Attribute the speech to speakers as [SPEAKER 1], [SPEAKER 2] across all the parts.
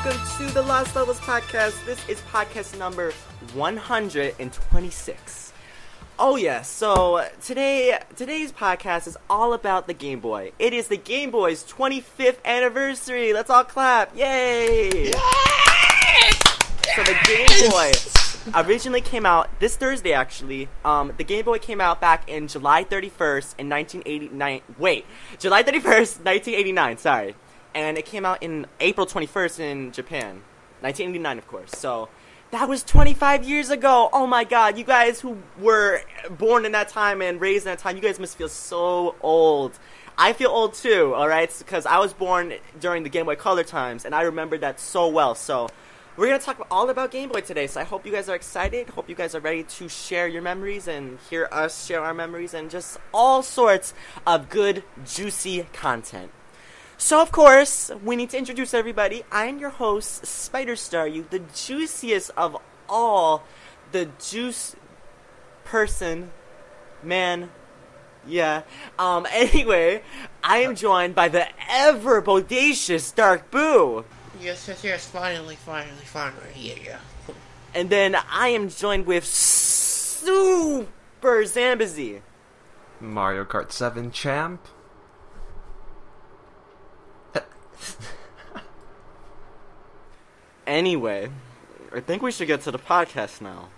[SPEAKER 1] welcome to the Lost Levels podcast. This is podcast number 126. Oh yeah, so today's podcast is all about the Game Boy. It is the Game Boy's 25th anniversary. Let's all clap. Yay!
[SPEAKER 2] Yes!
[SPEAKER 1] So the Game Boy originally came out this Thursday, actually. The Game Boy came out back in July 31st in 1989. Wait, July 31st, 1989, sorry. And it came out in April 21st in Japan. 1989, of course. So that was 25 years ago. Oh my god, you guys who were born in that time and raised in that time, you guys must feel so old. I feel old too, alright? Because I was born during the Game Boy Color times, and I remember that so well. So we're going to talk all about Game Boy today, so I hope you guys are excited. Hope you guys are ready to share your memories and hear us share our memories and just all sorts of good, juicy content. So, of course, we need to introduce everybody. I'm your host, Spider Star, you, the juiciest of all the juice person, man, yeah. Anyway, I am joined by the ever bodacious Dark Boo.
[SPEAKER 2] Yes, finally, yeah.
[SPEAKER 1] And then I am joined with Super Zambazy.
[SPEAKER 3] Mario Kart 7 champ.
[SPEAKER 1] Anyway, I think we should get to the podcast now.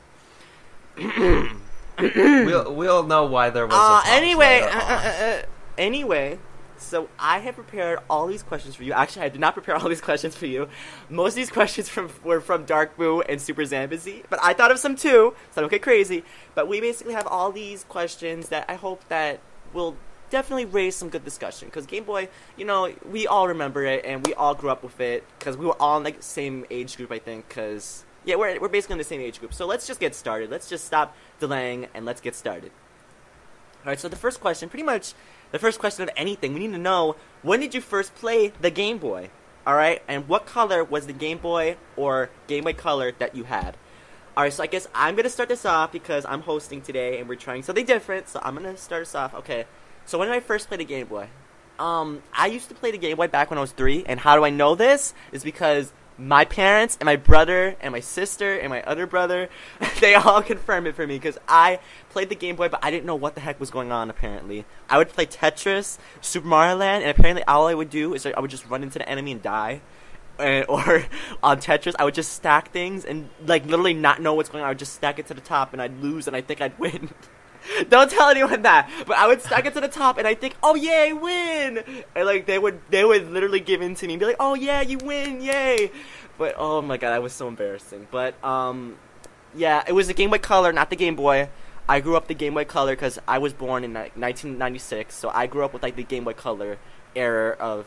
[SPEAKER 3] We'll know why there was a pause
[SPEAKER 1] Anyway, so I have prepared all these questions for you. Actually, I did not prepare all these questions for you. Most of these questions were from Dark Boo and Super Zambazy, but I thought of some too, so don't get crazy. But we basically have all these questions that I hope that will definitely raise some good discussion, because Game Boy, you know, we all remember it, and we all grew up with it, because we were all in like the same age group, I think, because, yeah, we're basically in the same age group. So let's just get started. Let's just stop delaying, and let's get started. Alright, so the first question, pretty much the first question of anything, we need to know, when did you first play the Game Boy? Alright, and what color was the Game Boy or Game Boy Color that you had? Alright, so I guess I'm going to start this off, because I'm hosting today, and we're trying something different, so I'm going to start us off. Okay. So when did I first play the Game Boy? I used to play the Game Boy back when I was 3, and how do I know this? Is because my parents and my brother and my sister and my other brother, they all confirmed it for me, because I played the Game Boy, but I didn't know what the heck was going on, apparently. I would play Tetris, Super Mario Land, and apparently all I would do is I would just run into the enemy and die. Or on Tetris, I would just stack things and, like, literally not know what's going on. I would just stack it to the top, and I'd lose, and I think I'd win. Don't tell anyone that, but I would stack it to the top, and I think, oh yay, win! And like they would literally give in to me and be like, oh yeah, you win, yay! But oh my god, that was so embarrassing. But yeah, it was the Game Boy Color, not the Game Boy. I grew up the Game Boy Color because I was born in 1996, so I grew up with like the Game Boy Color era of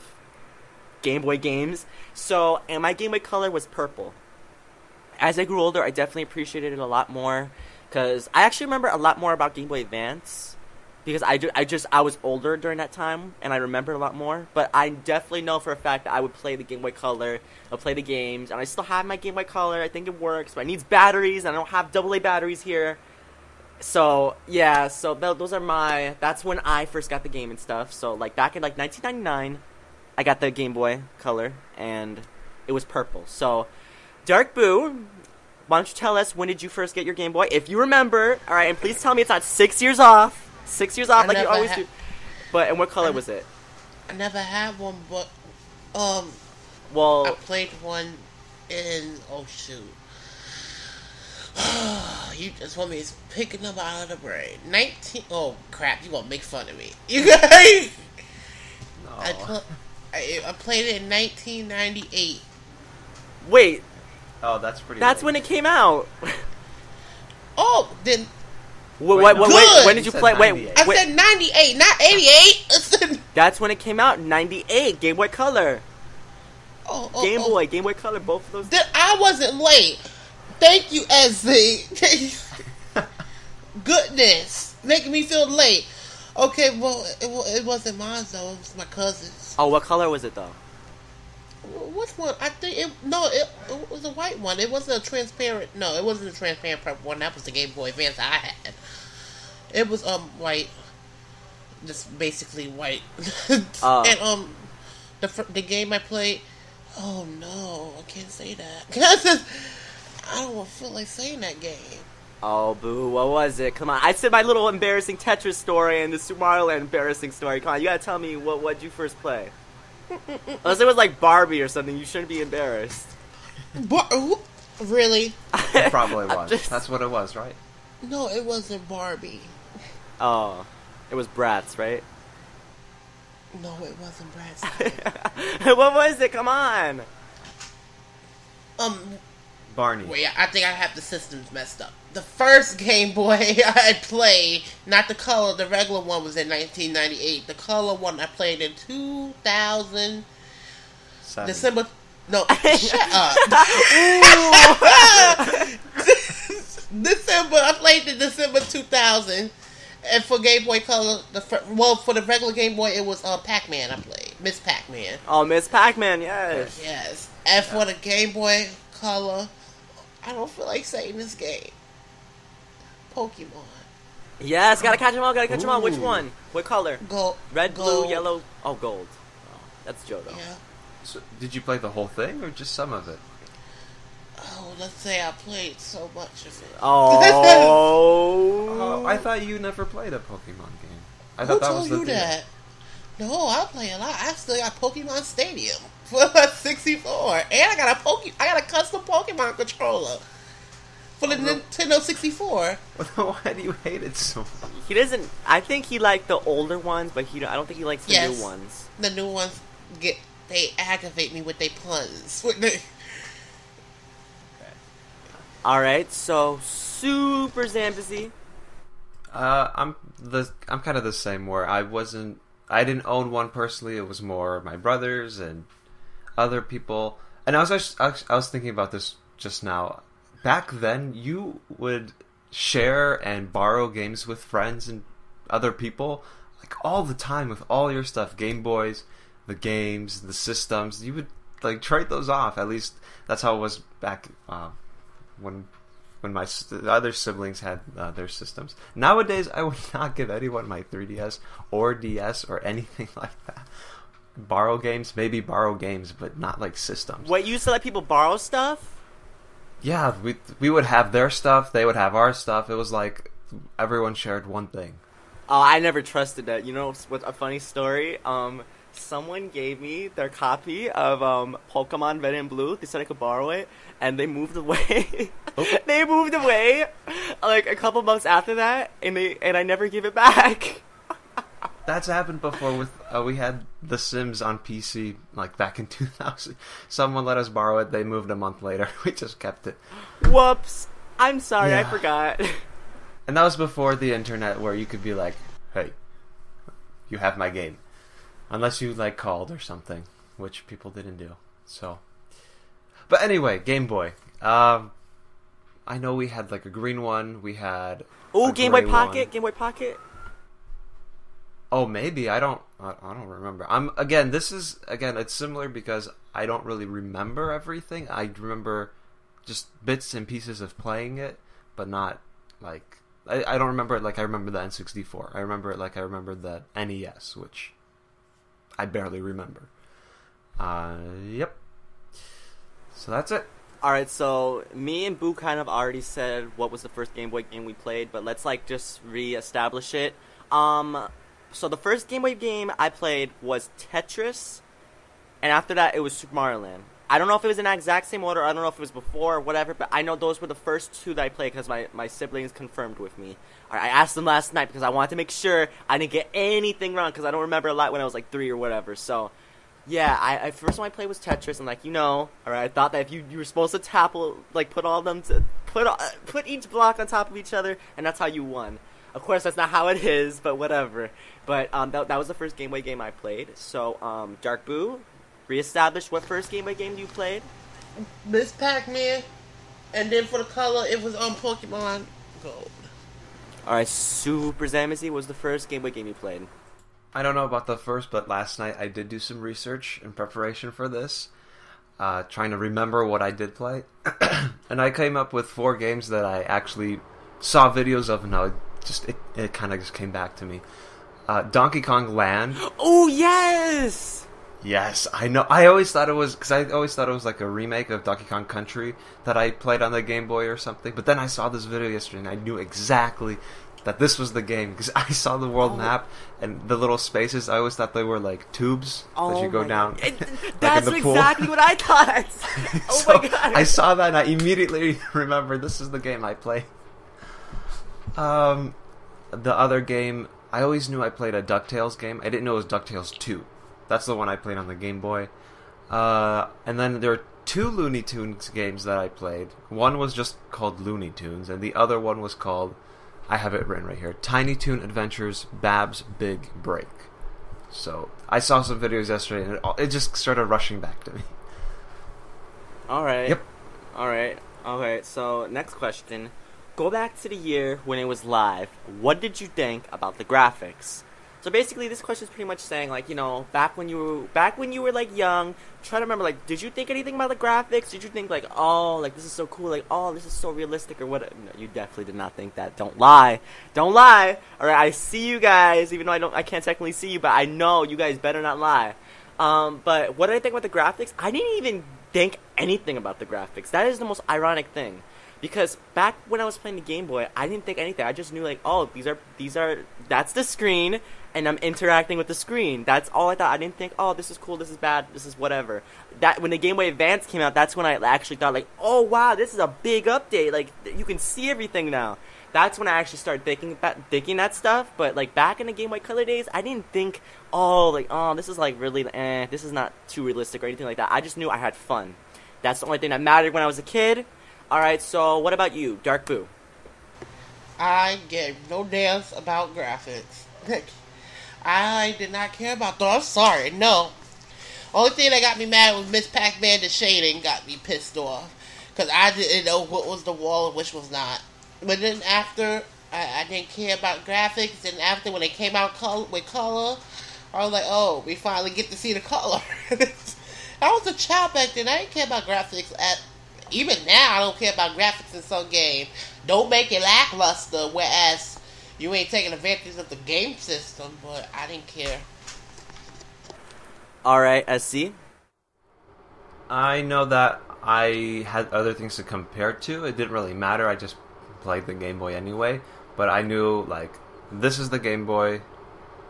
[SPEAKER 1] Game Boy games. So, and my Game Boy Color was purple. As I grew older, I definitely appreciated it a lot more. Because I actually remember a lot more about Game Boy Advance, because I was older during that time, and I remember a lot more. But I definitely know for a fact that I would play the Game Boy Color, I'll play the games, and I still have my Game Boy Color. I think it works, but it needs batteries, and I don't have AA batteries here. So, yeah, so those are that's when I first got the game and stuff. So, like, back in, like, 1999, I got the Game Boy Color, and it was purple. So, Dark Boo, why don't you tell us, when did you first get your Game Boy? If you remember, alright, and please tell me it's not 6 years off. 6 years off like you always do. But, and what color was it?
[SPEAKER 2] I never had one, but,
[SPEAKER 1] well,
[SPEAKER 2] I played one in, oh shoot. You just want me to picking them out of the brain. Oh crap, you gonna make fun of me. You guys!
[SPEAKER 3] No.
[SPEAKER 2] I played it in 1998.
[SPEAKER 1] Wait.
[SPEAKER 3] Oh, that's pretty
[SPEAKER 1] That's
[SPEAKER 3] late.
[SPEAKER 1] when it came out.
[SPEAKER 2] Oh, then...
[SPEAKER 1] Wait, when did you play? Wait,
[SPEAKER 2] I said 98, not 88.
[SPEAKER 1] That's when it came out, 98, Game Boy Color. Game Boy Color, both of those.
[SPEAKER 2] Then I wasn't late. Thank you, SZ. Goodness, making me feel late. Okay, well, it wasn't mine though. It was my cousin's.
[SPEAKER 1] Oh, what color was it though?
[SPEAKER 2] Which one? I think it was a white one. It wasn't a transparent. No, it wasn't a transparent purple one. That was the Game Boy Advance I had. It was white, just basically white. And the game I played, Oh no, I can't say that. I don't feel like saying that game.
[SPEAKER 1] Oh, boo, what was it? Come on. I said my little embarrassing Tetris story and the Super Mario Land embarrassing story. Come on, you gotta tell me what'd you first play. Unless it was like Barbie or something, you shouldn't be embarrassed.
[SPEAKER 2] Really?
[SPEAKER 3] It probably was. That's what it was, right?
[SPEAKER 2] No, it wasn't Barbie.
[SPEAKER 1] Oh, it was Bratz, right?
[SPEAKER 2] No, it wasn't Bratz.
[SPEAKER 1] What was it? Come on.
[SPEAKER 3] Barney.
[SPEAKER 2] Wait, I think I have the systems messed up. The first Game Boy I played, not the color, the regular one was in 1998. The color one I played in 2000. December. No, shut up. I played in December 2000. And for Game Boy Color, for the regular Game Boy, it was Pac-Man I played. Miss Pac-Man.
[SPEAKER 1] Oh, Miss Pac-Man, yes.
[SPEAKER 2] Yes. And for the Game Boy Color, I don't feel like saying this game. Pokemon.
[SPEAKER 1] Yes, gotta catch them all, gotta catch them all. Which one? What color?
[SPEAKER 2] Gold.
[SPEAKER 1] Red,
[SPEAKER 2] gold.
[SPEAKER 1] blue, yellow. Oh, gold. Oh, that's Johto.
[SPEAKER 2] Yeah.
[SPEAKER 3] So, did you play the whole thing or just some of it?
[SPEAKER 2] Oh, let's say I played so much of it.
[SPEAKER 1] Oh.
[SPEAKER 3] I thought you never played a Pokemon game. I
[SPEAKER 2] Who
[SPEAKER 3] thought that
[SPEAKER 2] told
[SPEAKER 3] was the
[SPEAKER 2] you
[SPEAKER 3] deal.
[SPEAKER 2] that? No, I play a lot. I still got Pokemon Stadium for 64, and I got a custom Pokemon controller for the Nintendo 64.
[SPEAKER 3] Why do you hate it so much?
[SPEAKER 1] He doesn't. I think he liked the older ones, but I don't think he likes the new ones.
[SPEAKER 2] The new ones they aggravate me with their puns.
[SPEAKER 1] All right, so Super Zambezi.
[SPEAKER 3] I'm kind of the same. Where I didn't own one personally. It was more my brothers and other people. And I was thinking about this just now. Back then, you would share and borrow games with friends and other people like all the time with all your stuff, Game Boys, the games, the systems. You would like trade those off. At least that's how it was back when the other siblings had their systems. Nowadays, I would not give anyone my 3DS or DS or anything like that. Maybe borrow games, but not like systems.
[SPEAKER 1] What, you used to let people borrow stuff?
[SPEAKER 3] Yeah, we would have their stuff, they would have our stuff. It was like everyone shared one thing.
[SPEAKER 1] Oh, I never trusted that. You know what's a funny story? Someone gave me their copy of Pokemon Red and Blue. They said I could borrow it, and they moved away.
[SPEAKER 3] Oh.
[SPEAKER 1] They moved away like a couple months after that, and I never gave it back.
[SPEAKER 3] That's happened before with we had The Sims on PC like back in 2000. Someone let us borrow it. They moved a month later. We just kept it.
[SPEAKER 1] Whoops! I'm sorry,
[SPEAKER 3] Yeah.
[SPEAKER 1] I forgot.
[SPEAKER 3] And that was before the internet, where you could be like, "Hey, you have my game," unless you like called or something, which people didn't do. So, but anyway, Game Boy. I know we had like a green one. We had
[SPEAKER 1] Game Boy
[SPEAKER 3] gray
[SPEAKER 1] Pocket.
[SPEAKER 3] one.
[SPEAKER 1] Game Boy Pocket.
[SPEAKER 3] Oh, maybe I don't remember. It's similar because I don't really remember everything. I remember just bits and pieces of playing it, but not like I don't remember it like I remember the N64. I remember it like I remember the NES, which I barely remember. Yep. So that's it.
[SPEAKER 1] Alright, so me and Boo kind of already said what was the first Game Boy game we played, but let's like just re-establish it. So the first Game Boy game I played was Tetris, and after that it was Super Mario Land. I don't know if it was in the exact same order, I don't know if it was before or whatever, but I know those were the first two that I played because my siblings confirmed with me. Alright, I asked them last night because I wanted to make sure I didn't get anything wrong because I don't remember a lot when I was like 3 or whatever, so... Yeah, I first one I played was Tetris, and like alright, I thought that if you were supposed to put each block on top of each other, and that's how you won. Of course, that's not how it is, but whatever. But that was the first Game Boy game I played. So, Dark Boo, reestablish what first Game Boy game you played?
[SPEAKER 2] Miss Pac-Man, and then for the color, it was on Pokemon Gold.
[SPEAKER 1] Alright, Super Zamazi was the first Game Boy game you played.
[SPEAKER 3] I don't know about the first, but last night I did do some research in preparation for this, trying to remember what I did play, and I came up with 4 games that I actually saw videos of, and it kind of just came back to me. Donkey Kong Land.
[SPEAKER 1] Oh yes!
[SPEAKER 3] Yes, I know. I always thought it was like a remake of Donkey Kong Country that I played on the Game Boy or something. But then I saw this video yesterday, and I knew exactly that this was the game because I saw the world map and the little spaces. I always thought they were like tubes that you go down.
[SPEAKER 1] That's
[SPEAKER 3] like in the
[SPEAKER 1] exactly
[SPEAKER 3] pool.
[SPEAKER 1] what I thought. Oh
[SPEAKER 3] So
[SPEAKER 1] my god!
[SPEAKER 3] I saw that, and I immediately remembered this is the game I play. The other game, I always knew I played a DuckTales game. I didn't know it was DuckTales 2. That's the one I played on the Game Boy. And then there are 2 Looney Tunes games that I played. One was just called Looney Tunes, and the other one was called, I have it written right here, Tiny Toon Adventures Bab's Big Break. So I saw some videos yesterday, and it just started rushing back to me.
[SPEAKER 1] Alright.
[SPEAKER 3] Yep.
[SPEAKER 1] Alright. Okay, so next question. Go back to the year when it was live. What did you think about the graphics? So basically, this question is pretty much saying, like, you know, back when you were like young, try to remember, like, did you think anything about the graphics? Did you think like, oh, like this is so cool, like, oh, this is so realistic, or what? No, you definitely did not think that. Don't lie, don't lie. All right, I see you guys, even though I can't technically see you, but I know you guys better not lie. But what did I think about the graphics? I didn't even think anything about the graphics. That is the most ironic thing. Because back when I was playing the Game Boy, I didn't think anything. I just knew, like, oh, that's the screen, and I'm interacting with the screen. That's all I thought. I didn't think, oh, this is cool, this is bad, this is whatever. That when the Game Boy Advance came out, that's when I actually thought, like, oh, wow, this is a big update. Like, you can see everything now. That's when I actually started thinking that stuff. But, like, back in the Game Boy Color days, I didn't think, oh, like, oh, this is, like, really, this is not too realistic or anything like that. I just knew I had fun. That's the only thing that mattered when I was a kid. Alright, so what about you, Dark Boo?
[SPEAKER 2] I gave no damns about graphics. I did not care about those. I'm sorry, no. Only thing that got me mad was Miss Pac-Man, the shading got me pissed off. Because I didn't know what was the wall and which was not. But then after, I didn't care about graphics. And after, when they came out with color, I was like, oh, we finally get to see the color. I was a child back then. I didn't care about graphics even now, I don't care about graphics in some game. Don't make it lackluster, whereas you ain't taking advantage of the game system, but I didn't care.
[SPEAKER 1] Alright, SC?
[SPEAKER 3] I know that I had other things to compare to. It didn't really matter. I just played the Game Boy anyway. But I knew, like, this is the Game Boy.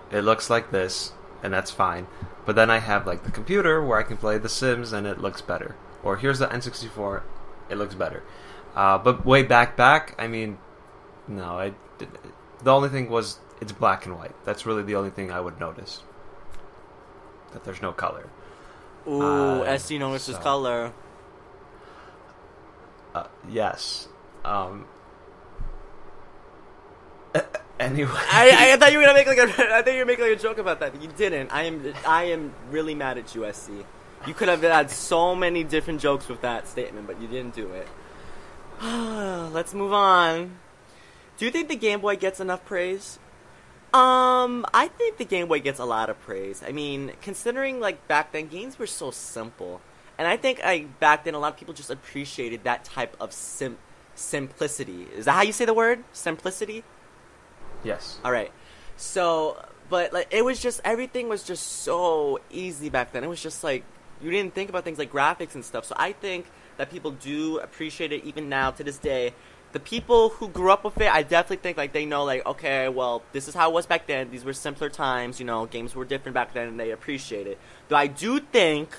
[SPEAKER 3] It looks like this, and that's fine. But then I have, like, the computer where I can play The Sims, and it looks better. Or here's the N64, it looks better. But way back, I mean, no, the only thing was it's black and white. That's really the only thing I would notice. That there's no color.
[SPEAKER 1] Ooh, SC notices color.
[SPEAKER 3] Yes. Anyway,
[SPEAKER 1] I thought you were gonna make a joke about that. You didn't. I am really mad at you, SC. You could have had so many different jokes with that statement, but you didn't do it. Let's move on. Do you think the Game Boy gets enough praise? I think the Game Boy gets a lot of praise. I mean, considering, like, back then, games were so simple. And I think, back then, a lot of people just appreciated that type of simplicity. Is that how you say the word? Simplicity?
[SPEAKER 3] Yes.
[SPEAKER 1] Alright. So, but, like, it was just, everything was just so easy back then. It was just, like, you didn't think about things like graphics and stuff. So I think that people do appreciate it even now, to this day. The people who grew up with it, I definitely think, like, they know, like, okay, well, this is how it was back then. These were simpler times, you know, games were different back then, and they appreciate it. Though I do think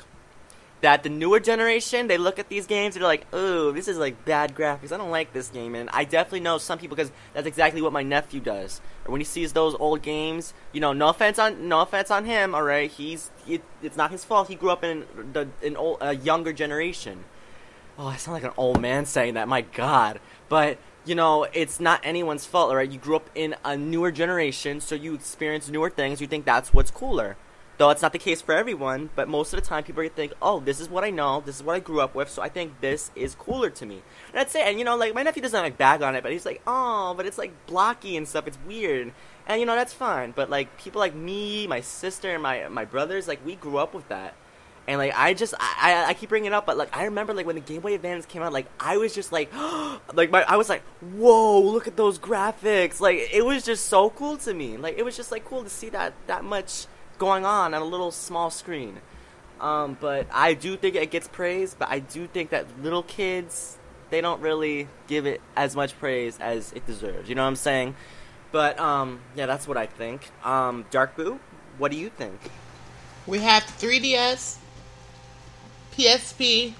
[SPEAKER 1] that the newer generation, they look at these games and they're like, oh, this is, like, bad graphics. I don't like this game. And I definitely know some people, because that's exactly what my nephew does. Or when he sees those old games, you know, no offense on him, all right? It's not his fault. He grew up in a younger generation. Oh, I sound like an old man saying that. My God. But, you know, it's not anyone's fault, all right? You grew up in a newer generation, so you experience newer things. You think that's what's cooler. Though it's not the case for everyone, but most of the time people are going to think, oh, this is what I know, this is what I grew up with, so I think this is cooler to me. And that's it. And, you know, like, my nephew doesn't, like, bag on it, but he's like, oh, but it's, like, blocky and stuff, it's weird. And, you know, that's fine. But, like, people like me, my sister, and my brothers, like, we grew up with that. And, like, I keep bringing it up, but, like, I remember, like, when the Game Boy Advance came out, like, I was just, like, I was like, whoa, look at those graphics. Like, it was just so cool to me. Like, it was just, like, cool to see that much going on a little small screen. But I do think it gets praise. But I do think that little kids, they don't really give it as much praise as it deserves. You know what I'm saying? But yeah, that's what I think. Dark Boo, what do you think?
[SPEAKER 2] We have 3DS, PSP,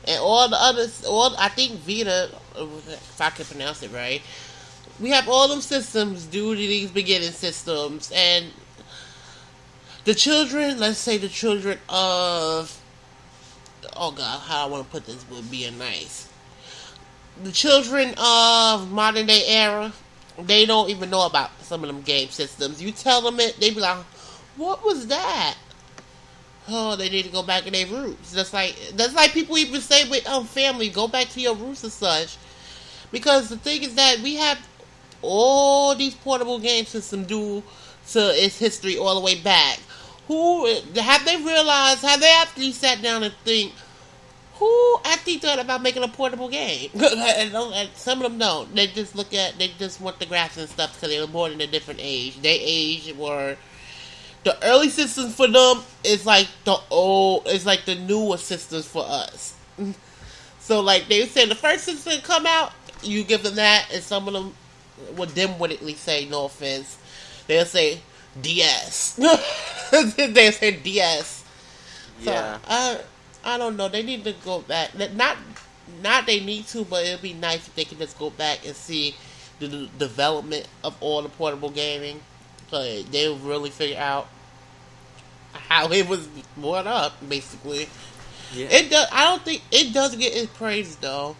[SPEAKER 2] and all the others. I think Vita, if I can pronounce it right. We have all them systems due to these beginning systems, and the children. Let's say the children of. Oh God, how I want to put this would be nice. The children of modern day era, they don't even know about some of them game systems. You tell them it, they be like, "What was that?" Oh, they need to go back to their roots. That's like people even say with family, go back to your roots and such. Because the thing is that we have all these portable game systems due to its history all the way back. Who have they realized? Have they actually sat down and think? Who actually thought about making a portable game? And some of them don't. They just they just want the graphics and stuff because they were born in a different age. They age were the early systems for them is like the newer systems for us. So like they said, the first system come out, you give them that, and some of them would dimwittingly say, no offense, they'll say DS. They say DS. So
[SPEAKER 1] Yeah.
[SPEAKER 2] I don't know. They need to go back. Not they need to, but it'd be nice if they could just go back and see the development of all the portable gaming. So they'll really figure out how it was brought up, basically.
[SPEAKER 1] Yeah.
[SPEAKER 2] It does. I don't think it does get its praise though.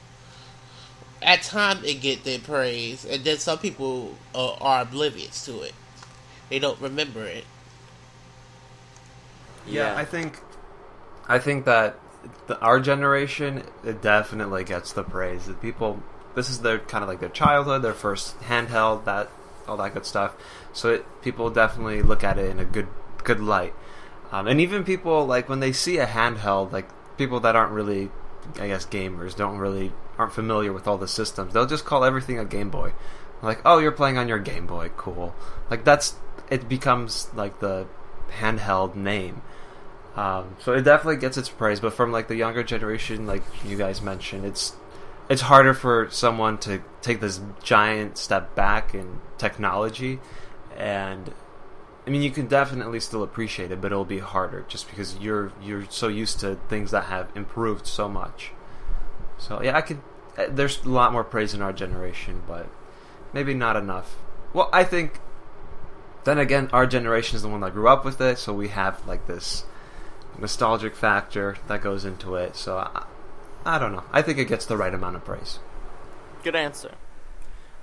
[SPEAKER 2] At times it get their praise, and then some people are oblivious to it. They don't remember it.
[SPEAKER 3] Yeah, I think that our generation, it definitely gets the praise. The people, this is their kind of like their childhood, their first handheld, all that good stuff. So people definitely look at it in a good light. And even people, like, when they see a handheld, like, people that aren't really, I guess, gamers, aren't familiar with all the systems, they'll just call everything a Game Boy. Like, oh, you're playing on your Game Boy, cool. Like, it becomes, like, the handheld name. So it definitely gets its praise, but from, like, the younger generation, like you guys mentioned, it's harder for someone to take this giant step back in technology, and I mean, you can definitely still appreciate it, but it'll be harder just because you're so used to things that have improved so much. So yeah, there's a lot more praise in our generation, but maybe not enough. Well, I think then again, our generation is the one that grew up with it, so we have like this nostalgic factor that goes into it. So I don't know. I think it gets the right amount of praise.
[SPEAKER 1] Good answer.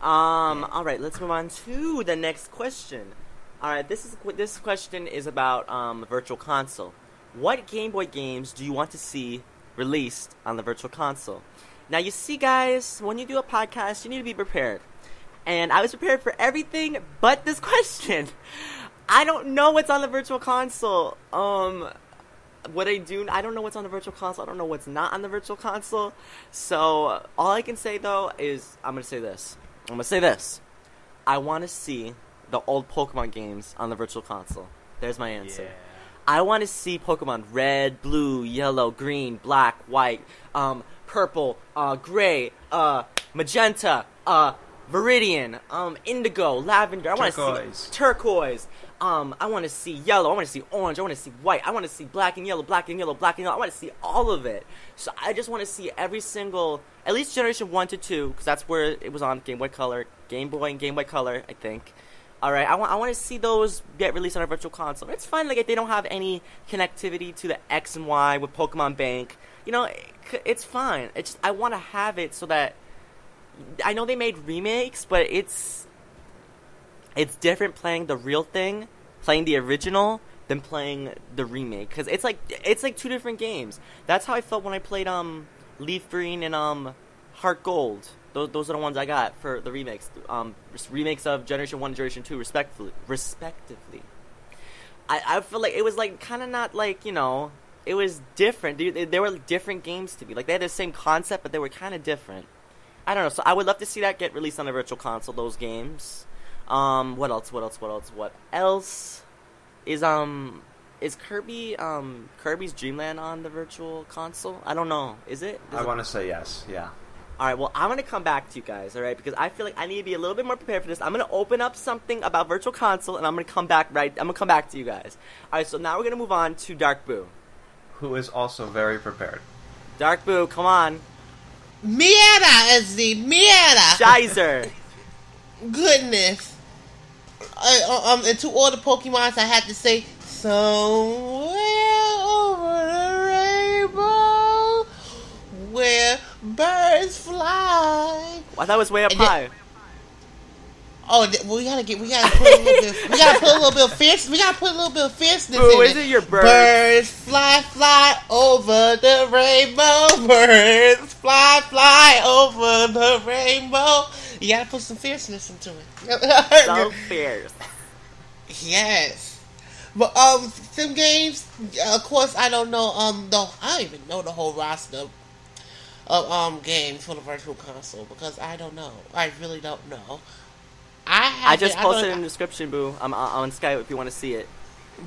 [SPEAKER 1] All right, let's move on to the next question. All right, this question is about Virtual Console. What Game Boy games do you want to see released on the Virtual Console? Now, you see, guys, when you do a podcast, you need to be prepared. And I was prepared for everything but this question. I don't know what's on the Virtual Console. I don't know what's on the Virtual Console. I don't know what's not on the Virtual Console. So, all I can say, though, is I'm going to say this. I want to see the old Pokemon games on the Virtual Console. There's my answer. Yeah. I want to see Pokemon Red, Blue, Yellow, Green, Black, White, Purple, Gray, Magenta, Viridian, Indigo, Lavender. I want to see Turquoise. I want to see Yellow. I want to see Orange. I want to see White. I want to see Black and Yellow, Black and Yellow, Black and Yellow. I want to see all of it. So I just want to see every single, at least Generation 1 to 2, because that's where it was on Game Boy Color, Game Boy and Game Boy Color, I think. All right, I want to see those get released on a Virtual Console. It's fine, like, if they don't have any connectivity to the X and Y with Pokemon Bank. You know, it's fine. It's just, I want to have it so that, I know they made remakes, but it's different playing the real thing, playing the original, than playing the remake. Because it's like two different games. That's how I felt when I played Leaf Green and Heart Gold. Those are the ones I got for the remakes. Remakes of Generation 1 and Generation 2, respectively. I feel like it was, like, kind of not, like, you know, it was different. They were different games to me. Like, they had the same concept, but they were kind of different. I don't know. So I would love to see that get released on the Virtual Console, those games. What else is, is Kirby's Dream Land on the Virtual Console? I don't know. Is it?
[SPEAKER 3] I want to say yes. Yeah.
[SPEAKER 1] All right, well, I'm going to come back to you guys, all right, because I feel like I need to be a little bit more prepared for this. I'm going to open up something about Virtual Console, and I'm going to come back to you guys. All right, so now we're going to move on to Dark Boo.
[SPEAKER 3] Who is also very prepared.
[SPEAKER 1] Dark Boo, come on.
[SPEAKER 2] Mierda, SD, mierda.
[SPEAKER 1] Shizer.
[SPEAKER 2] Goodness. And to all the Pokemons, I had to say, somewhere over the rainbow, where birds fly.
[SPEAKER 1] I thought it was way up high.
[SPEAKER 2] We gotta put a little bit of fierce. We gotta put a little bit of fierceness in it.
[SPEAKER 1] Who is it? Your bird?
[SPEAKER 2] Birds fly over the rainbow. Birds fly over the rainbow. You gotta put some fierceness into it.
[SPEAKER 1] So fierce.
[SPEAKER 2] Yes. But some games, of course, I don't know. I don't even know the whole roster of games for the Virtual Console because I don't know. I really don't know.
[SPEAKER 1] I just posted it in the description, Boo. I'm on Skype if you want to see it.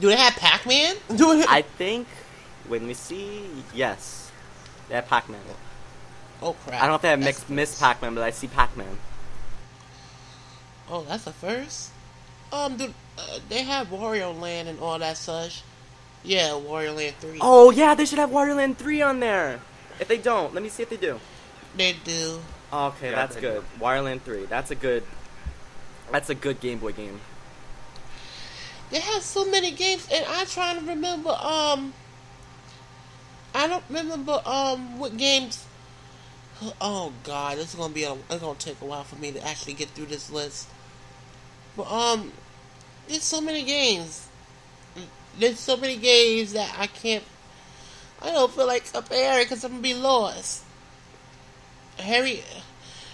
[SPEAKER 2] Do they have Pac-Man?
[SPEAKER 1] I think. Wait, let me see. Yes, they have Pac-Man.
[SPEAKER 2] Oh crap!
[SPEAKER 1] I don't know if they have Miss Pac-Man, but I see Pac-Man.
[SPEAKER 2] Oh, that's a first. They have Wario Land and all that such. Yeah, Wario Land 3.
[SPEAKER 1] Oh yeah, they should have Wario Land 3 on there. If they don't, let me see if they do.
[SPEAKER 2] They do.
[SPEAKER 1] Okay,
[SPEAKER 3] Yeah,
[SPEAKER 1] that's good. Wario Land 3. That's a good Game Boy game.
[SPEAKER 2] They have so many games, and I'm trying to remember. I don't remember what games. Oh God, it's gonna take a while for me to actually get through this list. But there's so many games. There's so many games that I don't feel like comparing because I'm gonna be lost.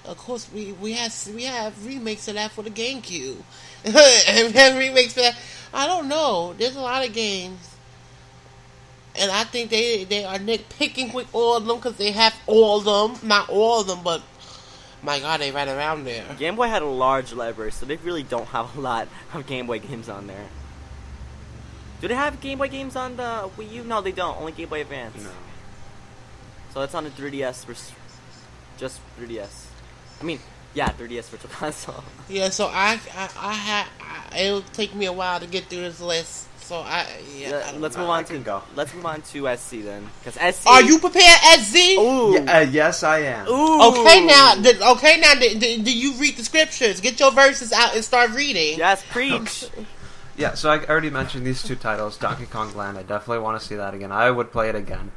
[SPEAKER 2] Of course, we have remakes of that for the GameCube. And we have remakes for that. I don't know. There's a lot of games, and I think they are nitpicking with all of them because they have all of them. Not all of them, but my God, they right around there.
[SPEAKER 1] Game Boy had a large library, so they really don't have a lot of Game Boy games on there. Do they have Game Boy games on the Wii U? No, they don't. Only Game Boy Advance.
[SPEAKER 3] No.
[SPEAKER 1] So it's on the 3DS. Just 3DS. I mean, yeah, 3DS Virtual Console.
[SPEAKER 2] Yeah, so it'll take me a while to get through this list. So
[SPEAKER 1] let's move on to SC then, because SC.
[SPEAKER 2] Are you prepared, SZ?
[SPEAKER 1] Ooh.
[SPEAKER 3] Yeah, yes, I am.
[SPEAKER 1] Ooh.
[SPEAKER 2] Okay, now, do you read the scriptures? Get your verses out and start reading.
[SPEAKER 1] Yes, preach.
[SPEAKER 3] Yeah, so I already mentioned these two titles, Donkey Kong Land. I definitely want to see that again. I would play it again.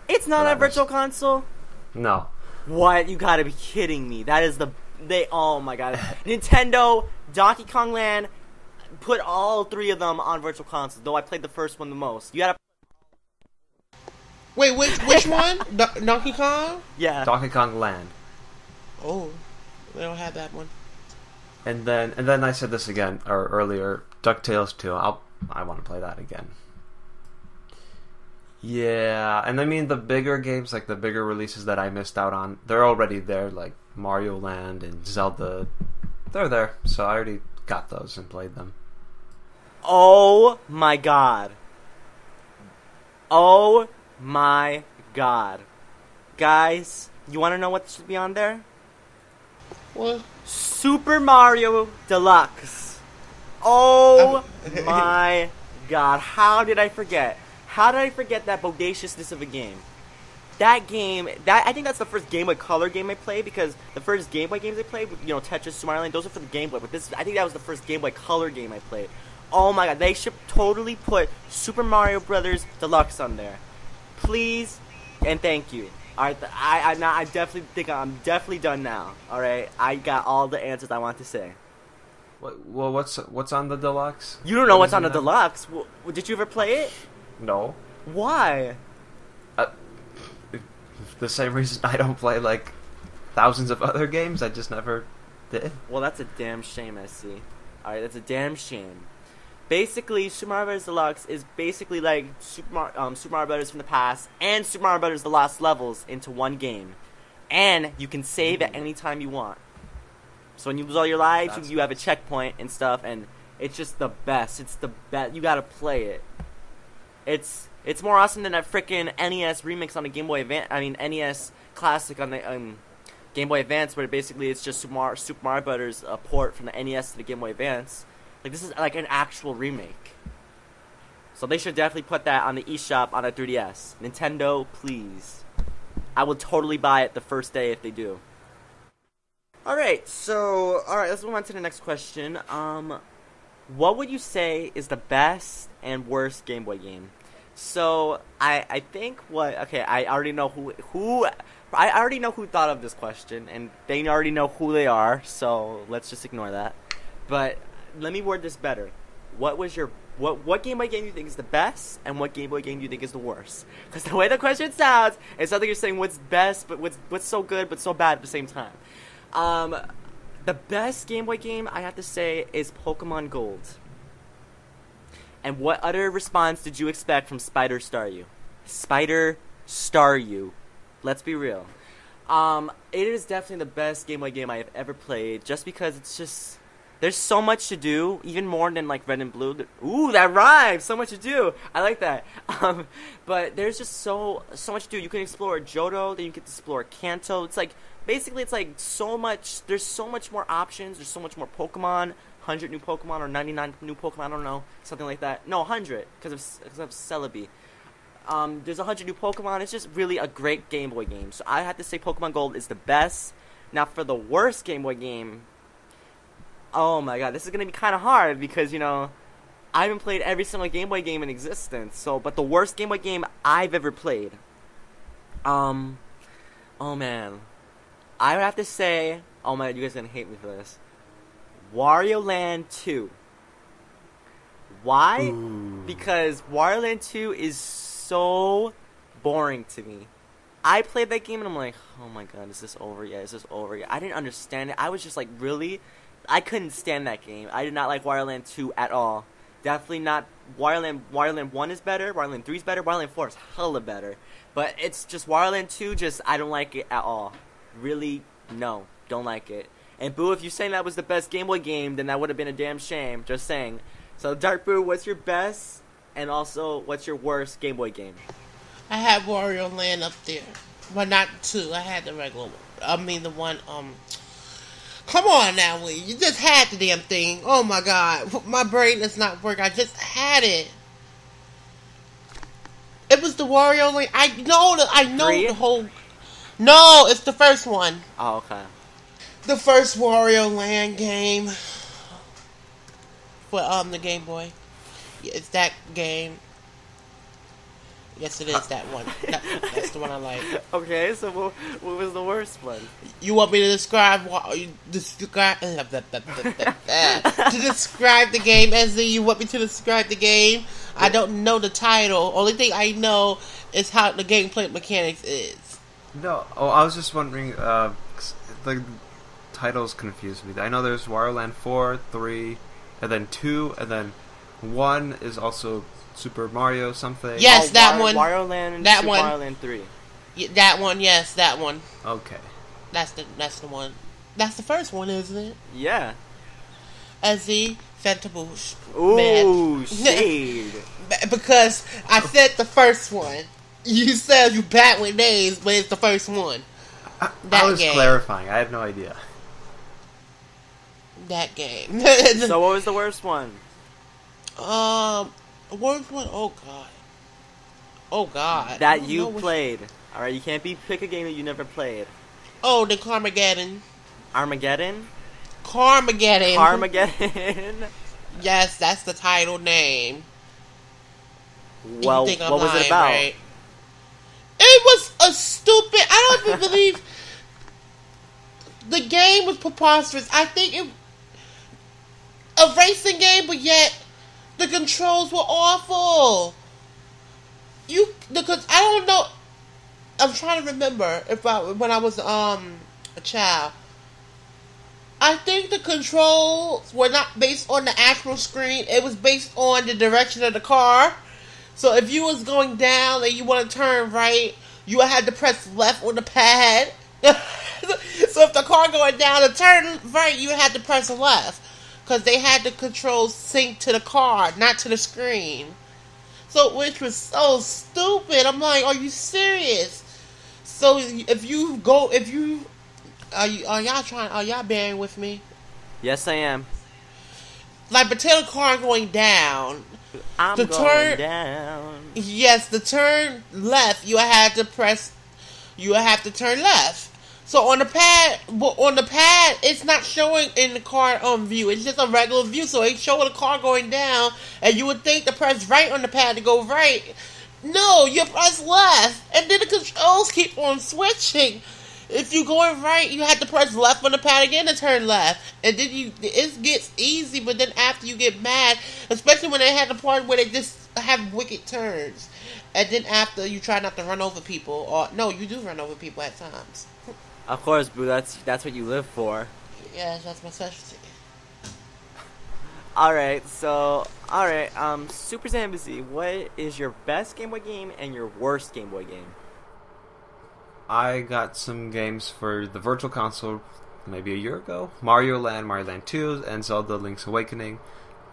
[SPEAKER 1] It's not a Virtual Console?
[SPEAKER 3] No.
[SPEAKER 1] What? You gotta be kidding me. That is oh my God. Nintendo, Donkey Kong Land, put all three of them on Virtual Console, though I played the first one the most. You gotta...
[SPEAKER 2] Wait, which one? Donkey Kong?
[SPEAKER 1] Yeah.
[SPEAKER 3] Donkey Kong Land.
[SPEAKER 2] Oh, they don't have that one.
[SPEAKER 3] And then I said this again, or earlier, DuckTales 2. I want to play that again. Yeah, and I mean the bigger games, like the bigger releases that I missed out on, they're already there, like Mario Land and Zelda. They're there, so I already got those and played them.
[SPEAKER 1] Oh my God. Oh my God. Guys, you want to know what should be on there?
[SPEAKER 2] What?
[SPEAKER 1] Super Mario Deluxe. Oh my God. How did I forget? How did I forget that bodaciousness of a game? That game, I think that's the first Game Boy Color game I played, because the first Game Boy games I played, Tetris, Super Mario Land, those are for the Game Boy, but I think that was the first Game Boy Color game I played. Oh my God, they should totally put Super Mario Brothers Deluxe on there. Please, and thank you. Alright, I definitely think I'm definitely done now. Alright, I got all the answers I want to say.
[SPEAKER 3] Well, what's on the Deluxe?
[SPEAKER 1] You don't know what's on the Deluxe. Did you ever play it?
[SPEAKER 3] No.
[SPEAKER 1] Why?
[SPEAKER 3] The same reason I don't play like thousands of other games. I just never did.
[SPEAKER 1] Well, that's a damn shame, I see. Alright, that's a damn shame. Basically, Super Mario Bros. Deluxe is basically like Super Mario Bros. From the past and Super Mario Bros. The Lost Levels into one game. And you can save at any time you want. So when you lose all your lives, you have a checkpoint and stuff, and it's just the best. It's the best. You gotta play it. It's more awesome than that freaking NES remix on the Game Boy Advance. I mean NES Classic on the Game Boy Advance, where basically it's just Super Mario Brothers port from the NES to the Game Boy Advance. Like, this is like an actual remake. So they should definitely put that on the eShop on a 3DS. Nintendo, please. I will totally buy it the first day if they do. Alright, let's move on to the next question. What would you say is the best and worst Game Boy game? So, I think I already know I already know who thought of this question, and they already know who they are, so let's just ignore that. But let me word this better. What Game Boy game do you think is the best, and what Game Boy game do you think is the worst? Because the way the question sounds, it sounds like you're saying what's best, but what's so good but so bad at the same time. The best Game Boy game, I have to say, is Pokemon Gold. And what other response did you expect from Spider Staryu? Spider Staryu. Let's be real. It is definitely the best Game Boy game I have ever played, just because it's just... There's so much to do, even more than, like, Red and Blue. Ooh, that rhymes! So much to do! I like that. But there's just so much to do. You can explore Johto, then you can explore Kanto. It's like... Basically, it's like so much. There's so much more options. There's so much more Pokemon. 100 new Pokemon or 99 new Pokemon. I don't know, something like that. No, 100 because of Celebi. There's 100 new Pokemon. It's just really a great Game Boy game. So I have to say Pokemon Gold is the best. Now for the worst Game Boy game. Oh my God, this is gonna be kind of hard because I haven't played every single Game Boy game in existence. So, but the worst Game Boy game I've ever played. Oh man. I would have to say, oh my God, you guys are going to hate me for this. Wario Land 2. Why?
[SPEAKER 3] Ooh.
[SPEAKER 1] Because Wario Land 2 is so boring to me. I played that game and I'm like, oh my God, is this over yet? Is this over yet? I didn't understand it. I was just like, really? I couldn't stand that game. I did not like Wario Land 2 at all. Definitely not. Wario Land 1 is better. Wario Land 3 is better. Wario Land 4 is hella better. But it's just Wario Land 2, I don't like it at all. Really, no, don't like it. And Boo, if you're saying that was the best Game Boy game, then that would have been a damn shame. Just saying. So, Dark Boo, what's your best, and also, what's your worst Game Boy game?
[SPEAKER 2] I had Wario Land up there. But not 2. I had the regular one. I mean, the one, Come on now, Lee. You just had the damn thing. Oh, my God. My brain does not work. I just had it. It was the Wario Land. I know
[SPEAKER 1] 3?
[SPEAKER 2] the whole... No, it's the first one.
[SPEAKER 1] Oh, okay.
[SPEAKER 2] The first Wario Land game for the Game Boy. Yeah, it's that game. Yes, it is that one. That's the one I like.
[SPEAKER 1] Okay, so what was the worst one?
[SPEAKER 2] You want me to describe to describe the game, Ezzy? You want me to describe the game? I don't know the title. Only thing I know is how the gameplay mechanics is.
[SPEAKER 3] No, I was just wondering, the titles confused me. I know there's Wario Land 4, 3, and then 2, and then 1 is also Super Mario something.
[SPEAKER 2] Yes, that one.
[SPEAKER 1] Wario Land and
[SPEAKER 2] that
[SPEAKER 1] Super
[SPEAKER 2] one.
[SPEAKER 1] Mario Land 3.
[SPEAKER 2] Yeah, that one, yes, that one.
[SPEAKER 3] Okay.
[SPEAKER 2] That's the one. That's the first one, isn't it?
[SPEAKER 1] Yeah.
[SPEAKER 2] Ezzy Fentabouche.
[SPEAKER 1] Ooh, shade.
[SPEAKER 2] Because I said the first one. You said you bat with names, but it's the first one.
[SPEAKER 3] I was clarifying. I had no idea.
[SPEAKER 2] That game.
[SPEAKER 1] So what was the worst one?
[SPEAKER 2] Worst one? Oh, God. Oh, God.
[SPEAKER 1] That you played. Alright, you can't pick a game that you never played.
[SPEAKER 2] Oh, the Carmageddon.
[SPEAKER 1] Armageddon?
[SPEAKER 2] Carmageddon.
[SPEAKER 1] Carmageddon.
[SPEAKER 2] Yes, that's the title name.
[SPEAKER 1] Well, what was it about?
[SPEAKER 2] Right? It was a stupid... I don't even believe... The game was preposterous. I think it... A racing game, but yet... The controls were awful. Because I don't know... I'm trying to remember when I was a child. I think the controls were not based on the actual screen. It was based on the direction of the car. So if you was going down and you want to turn right, you had to press left on the pad. So if the car going down to turn right, you had to press left. Because they had the controls sync to the car, not to the screen. So, which was so stupid. I'm like, are you serious? So, are y'all bearing with me?
[SPEAKER 1] Yes, I am.
[SPEAKER 2] Like, pretend the car going down.
[SPEAKER 1] I'm
[SPEAKER 2] The
[SPEAKER 1] going
[SPEAKER 2] turn-
[SPEAKER 1] down.
[SPEAKER 2] Yes, the turn left, you have to turn left. So on the pad, it's not showing in the car view. It's just a regular view. So it's showing the car going down, and you would think to press right on the pad to go right. No, you press left, and then the controls keep on switching. If you going right, you have to press left on the pad again to turn left, and then it gets easy. But then after you get mad, especially when they had the part where they just have wicked turns, and then after you try not to run over people, or no, you do run over people at times.
[SPEAKER 1] Of course, boo. That's what you live for.
[SPEAKER 2] Yeah, that's my specialty.
[SPEAKER 1] Alright, Super Zambazzy, what is your best Game Boy game and your worst Game Boy game?
[SPEAKER 3] I got some games for the Virtual Console maybe a year ago. Mario Land 2, and Zelda Link's Awakening.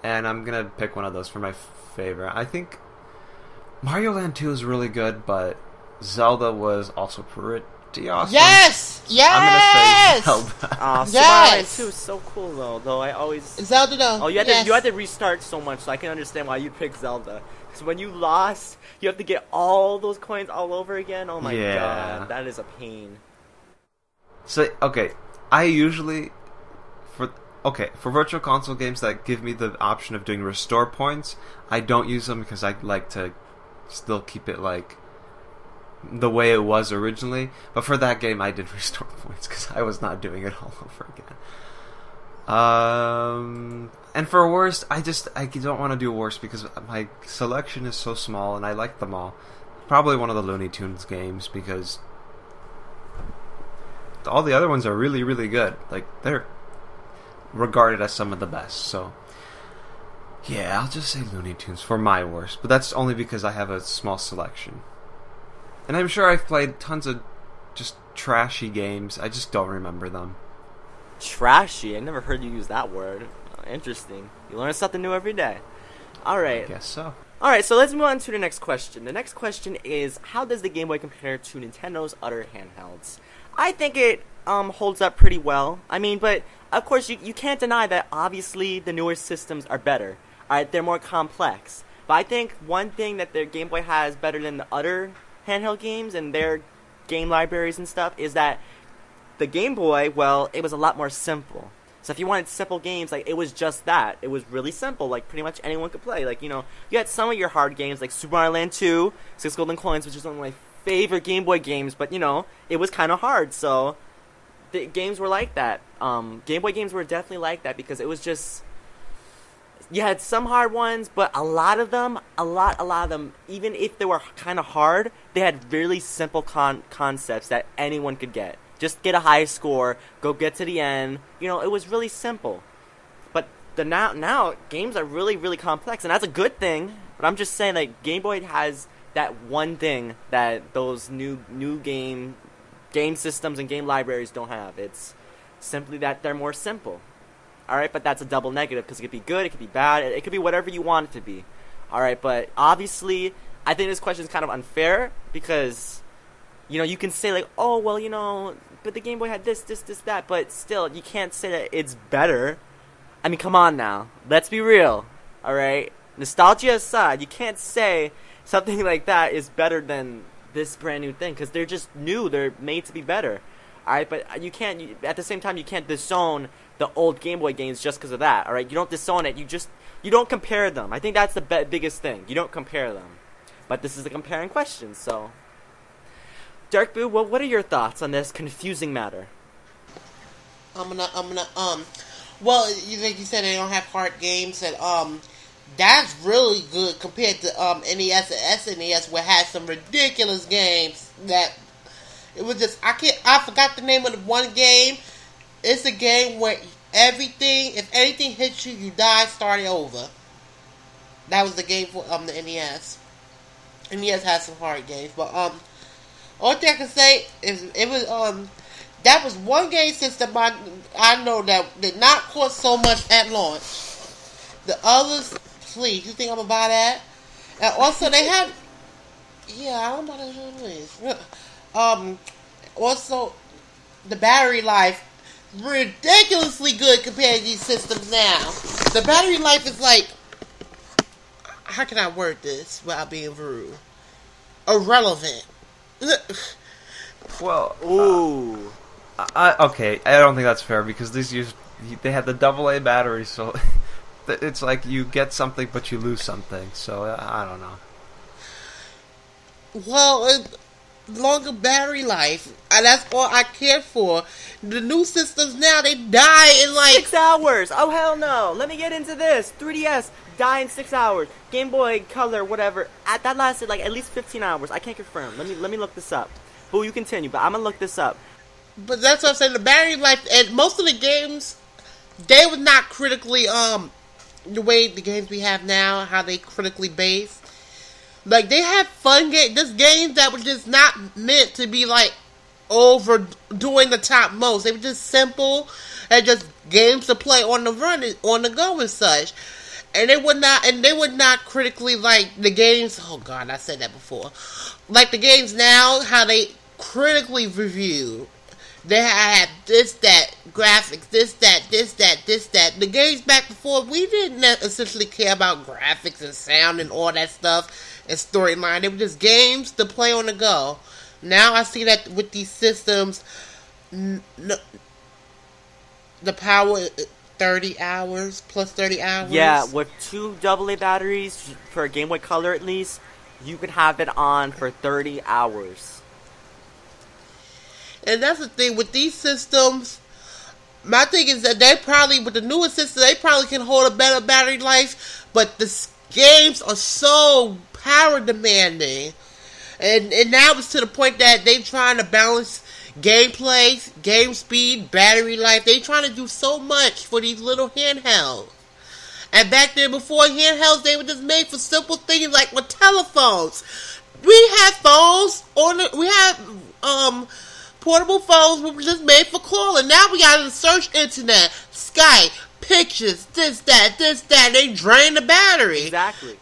[SPEAKER 3] And I'm going to pick one of those for my favorite. I think Mario Land 2 is really good, but Zelda was also pretty awesome.
[SPEAKER 2] Yes! Yes!
[SPEAKER 3] I'm going to say Zelda.
[SPEAKER 1] Super
[SPEAKER 2] Yes!
[SPEAKER 1] Mario Land 2 is so cool, though I always...
[SPEAKER 2] Zelda, though.
[SPEAKER 1] Oh, you had
[SPEAKER 2] yes.
[SPEAKER 1] to restart so much, so I can understand why you picked Zelda. Because when you lost, you have to get all those coins all over again. Oh my god, that is a pain.
[SPEAKER 3] So, okay, I usually... For Virtual Console games that give me the option of doing restore points, I don't use them because I like to still keep it, like, the way it was originally. But for that game, I did restore points because I was not doing it all over again. And for worst, I don't want to do worst because my selection is so small and I like them all. Probably one of the Looney Tunes games because all the other ones are really, really good. Like, they're regarded as some of the best. So, yeah, I'll just say Looney Tunes for my worst. But that's only because I have a small selection. And I'm sure I've played tons of just trashy games. I just don't remember them.
[SPEAKER 1] Trashy? I never heard you use that word. Interesting. You learn something new every day. Alright.
[SPEAKER 3] I guess so.
[SPEAKER 1] Alright, so let's move on to the next question. The next question is, how does the Game Boy compare to Nintendo's other handhelds? I think it holds up pretty well. I mean, but of course you can't deny that obviously the newer systems are better. Alright, they're more complex. But I think one thing that their Game Boy has better than the other handheld games and their game libraries and stuff is that the Game Boy, well, it was a lot more simple. So if you wanted simple games, like, it was just that. It was really simple. Like, pretty much anyone could play. Like, you know, you had some of your hard games, like Super Mario Land 2, 6 Golden Coins, which is one of my favorite Game Boy games, but, you know, it was kind of hard, so the games were like that. Game Boy games were definitely like that because it was just... You had some hard ones, but a lot of them, even if they were kind of hard, they had really simple concepts that anyone could get. Just get a high score, go get to the end. You know, it was really simple. But now games are really, really complex, and that's a good thing. But I'm just saying, like, Game Boy has that one thing that those new game systems and game libraries don't have. It's simply that they're more simple. Alright, but that's a double negative, because it could be good, it could be bad, it could be whatever you want it to be. Alright, but obviously, I think this question is kind of unfair, because, you know, you can say, like, oh, well, you know, but the Game Boy had this, that, but still, you can't say that it's better. I mean, come on now. Let's be real, alright? Nostalgia aside, you can't say something like that is better than this brand new thing, because they're just new, they're made to be better. Alright, but you can't, at the same time, you can't disown the old Game Boy games just because of that, alright? You don't disown it, you don't compare them. I think that's the biggest thing. You don't compare them. But this is a comparing question, so... Dark Boo, what are your thoughts on this confusing matter?
[SPEAKER 2] well, like you said, they don't have hard games, and, that's really good compared to, NES and SNES, where it had some ridiculous games that, it was just, I forgot the name of the one game. It's a game where if anything hits you, you die, start it over. That was the game for, the NES. NES has some hard games, but, only thing I can say is it was that was one game system I know that did not cost so much at launch. The others, please, you think I'm gonna buy that? And also, they had. Yeah, I don't know what it is. Also, the battery life ridiculously good compared to these systems now. The battery life is like, how can I word this without being rude? Irrelevant.
[SPEAKER 3] Well,
[SPEAKER 1] Ooh.
[SPEAKER 3] okay, I don't think that's fair because they had the AA battery, so it's like you get something but you lose something. So I don't know.
[SPEAKER 2] Well, longer battery life, and that's all I care for. The new systems now, they die in like
[SPEAKER 1] 6 hours. Oh hell no. Let me get into this. 3DS die in 6 hours. Game Boy Color, whatever. That lasted like at least 15 hours. I can't confirm. Let me look this up. Boo, you continue, but I'm gonna look this up.
[SPEAKER 2] But that's what I'm saying. The battery life, and most of the games, they were not critically the way the games we have now, how they critically based. Like, they had fun games, just games that were just not meant to be like overdoing the top most. They were just simple and just games to play on the run, on the go and such. And they would not critically like the games. Oh God, I said that before. Like the games now, how they critically review. They had this, that, graphics, this, that. The games back before, we didn't essentially care about graphics and sound and all that stuff and storyline. They were just games to play on the go. Now I see that with these systems, the power 30 hours, plus 30 hours.
[SPEAKER 1] Yeah, with 2 AA batteries for a Game Boy Color at least, you can have it on for 30 hours.
[SPEAKER 2] And that's the thing with these systems. My thing is that they probably, with the newer systems, they probably can hold a better battery life. But the games are so power demanding, and now it's to the point that they trying to balance gameplay, game speed, battery life. They trying to do so much for these little handhelds. And back then, before handhelds, they were just made for simple things like with telephones. We had phones we had portable phones were just made for calling. Now we gotta search internet, Skype, pictures, this, that. They drain the battery.
[SPEAKER 1] Exactly.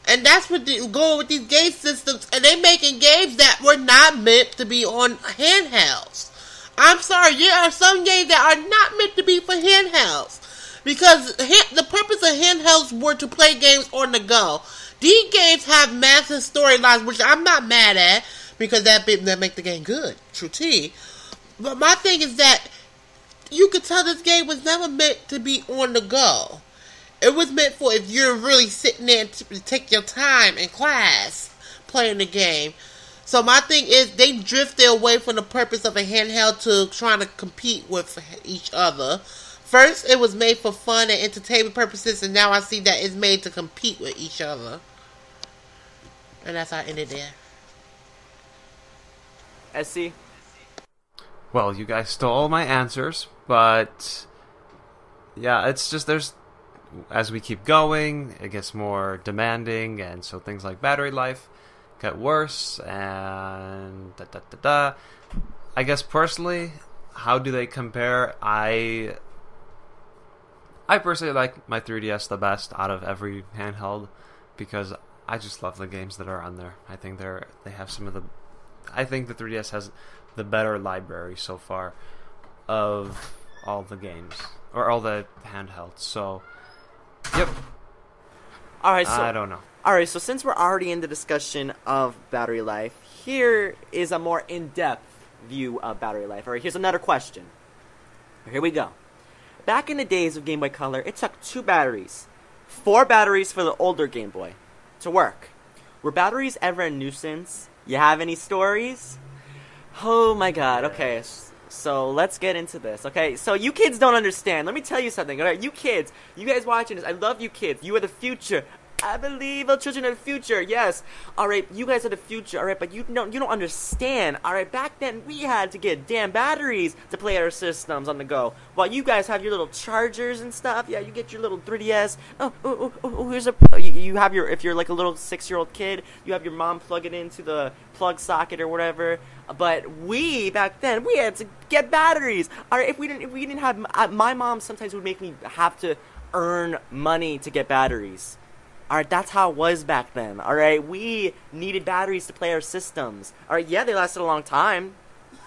[SPEAKER 2] And that's what they're going with these game systems. And they making games that were not meant to be on handhelds. I'm sorry, there are some games that are not meant to be for handhelds. Because the purpose of handhelds were to play games on the go. These games have massive storylines, which I'm not mad at, because that make the game good. True T. But my thing is that you could tell this game was never meant to be on the go. It was meant for if you're really sitting there to take your time in class playing the game. So my thing is they drifted away from the purpose of a handheld to trying to compete with each other. First, it was made for fun and entertainment purposes, and now I see that it's made to compete with each other. And that's how I ended there.
[SPEAKER 1] SC?
[SPEAKER 3] Well, you guys stole my answers, but yeah, it's just as we keep going, it gets more demanding, and so things like battery life get worse, and I guess personally, how do they compare? I personally like my 3DS the best out of every handheld because I just love the games that are on there. I think they have some of the. I think the 3DS has the better library so far of all the games or all the handhelds. So, yep.
[SPEAKER 1] All right. So
[SPEAKER 3] I don't know.
[SPEAKER 1] All right. So since we're already in the discussion of battery life, here is a more in-depth view of battery life. All right. Here's another question. Here we go. Back in the days of Game Boy Color, it took 2 batteries, 4 batteries for the older Game Boy, to work. Were batteries ever a nuisance? You have any stories? Oh my god, okay, so let's get into this, okay? So you kids don't understand. Let me tell you something, alright? You kids, you guys watching this, I love you kids. You are the future. I believe in children of the future, yes. Alright, you guys are the future, alright, but you don't understand. Alright, back then we had to get damn batteries to play our systems on the go. While you guys have your little chargers and stuff, yeah, you get your little 3DS. Oh, here's you have your, if you're like a little 6-year-old kid, you have your mom plug it into the plug socket or whatever. But we, back then, we had to get batteries. Alright, if we didn't have, my mom sometimes would make me have to earn money to get batteries. Alright, that's how it was back then. Alright, we needed batteries to play our systems. Alright, yeah, they lasted a long time.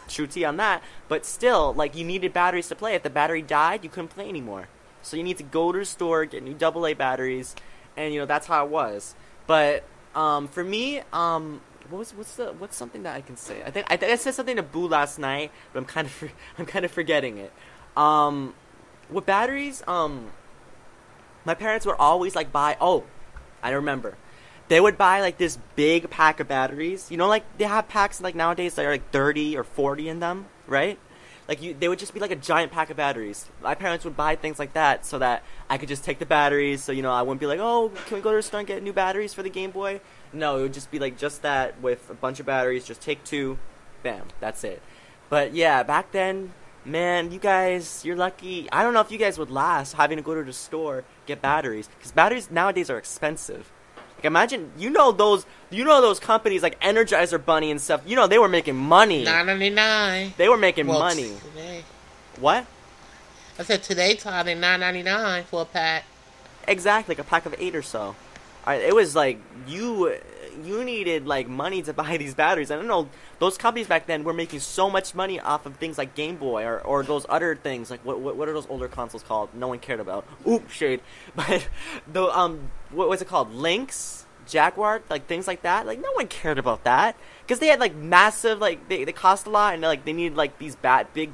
[SPEAKER 1] True tea on that. But still, like, you needed batteries to play. If the battery died, you couldn't play anymore. So you need to go to the store, get new AA batteries, and, you know, that's how it was. But, for me, what's something that I can say? I think I said something to Boo last night, but I'm kind of forgetting it. With batteries, my parents would always, like, buy, I remember. They would buy, like, this big pack of batteries. You know, like, they have packs, like, nowadays that are, like, 30 or 40 in them, right? Like, they would just be, like, a giant pack of batteries. My parents would buy things like that so that I could just take the batteries. So, you know, I wouldn't be like, oh, can we go to the store and get new batteries for the Game Boy? No, it would just be, like, just that with a bunch of batteries. Just take 2. Bam. That's it. But, yeah, back then, man, you guys, you're lucky. I don't know if you guys would last having to go to the store, get batteries. Because batteries nowadays are expensive. Like, imagine, you know those companies like Energizer Bunny and stuff, you know, they were making money.
[SPEAKER 2] $9.99.
[SPEAKER 1] They were making money.
[SPEAKER 2] Today.
[SPEAKER 1] What?
[SPEAKER 2] I said today, Todd, they $9.99 for a pack.
[SPEAKER 1] Exactly, like a pack of 8 or so. Alright, it was like, you needed, like, money to buy these batteries. I don't know, those companies back then were making so much money off of things like Game Boy or those other things, like, what are those older consoles called? No one cared about. Oop, shade. But, what was it called? Lynx? Jaguar? Like, things like that? Like, no one cared about that. Because they had, like, massive, like, they cost a lot, and, like, they needed, like, these big,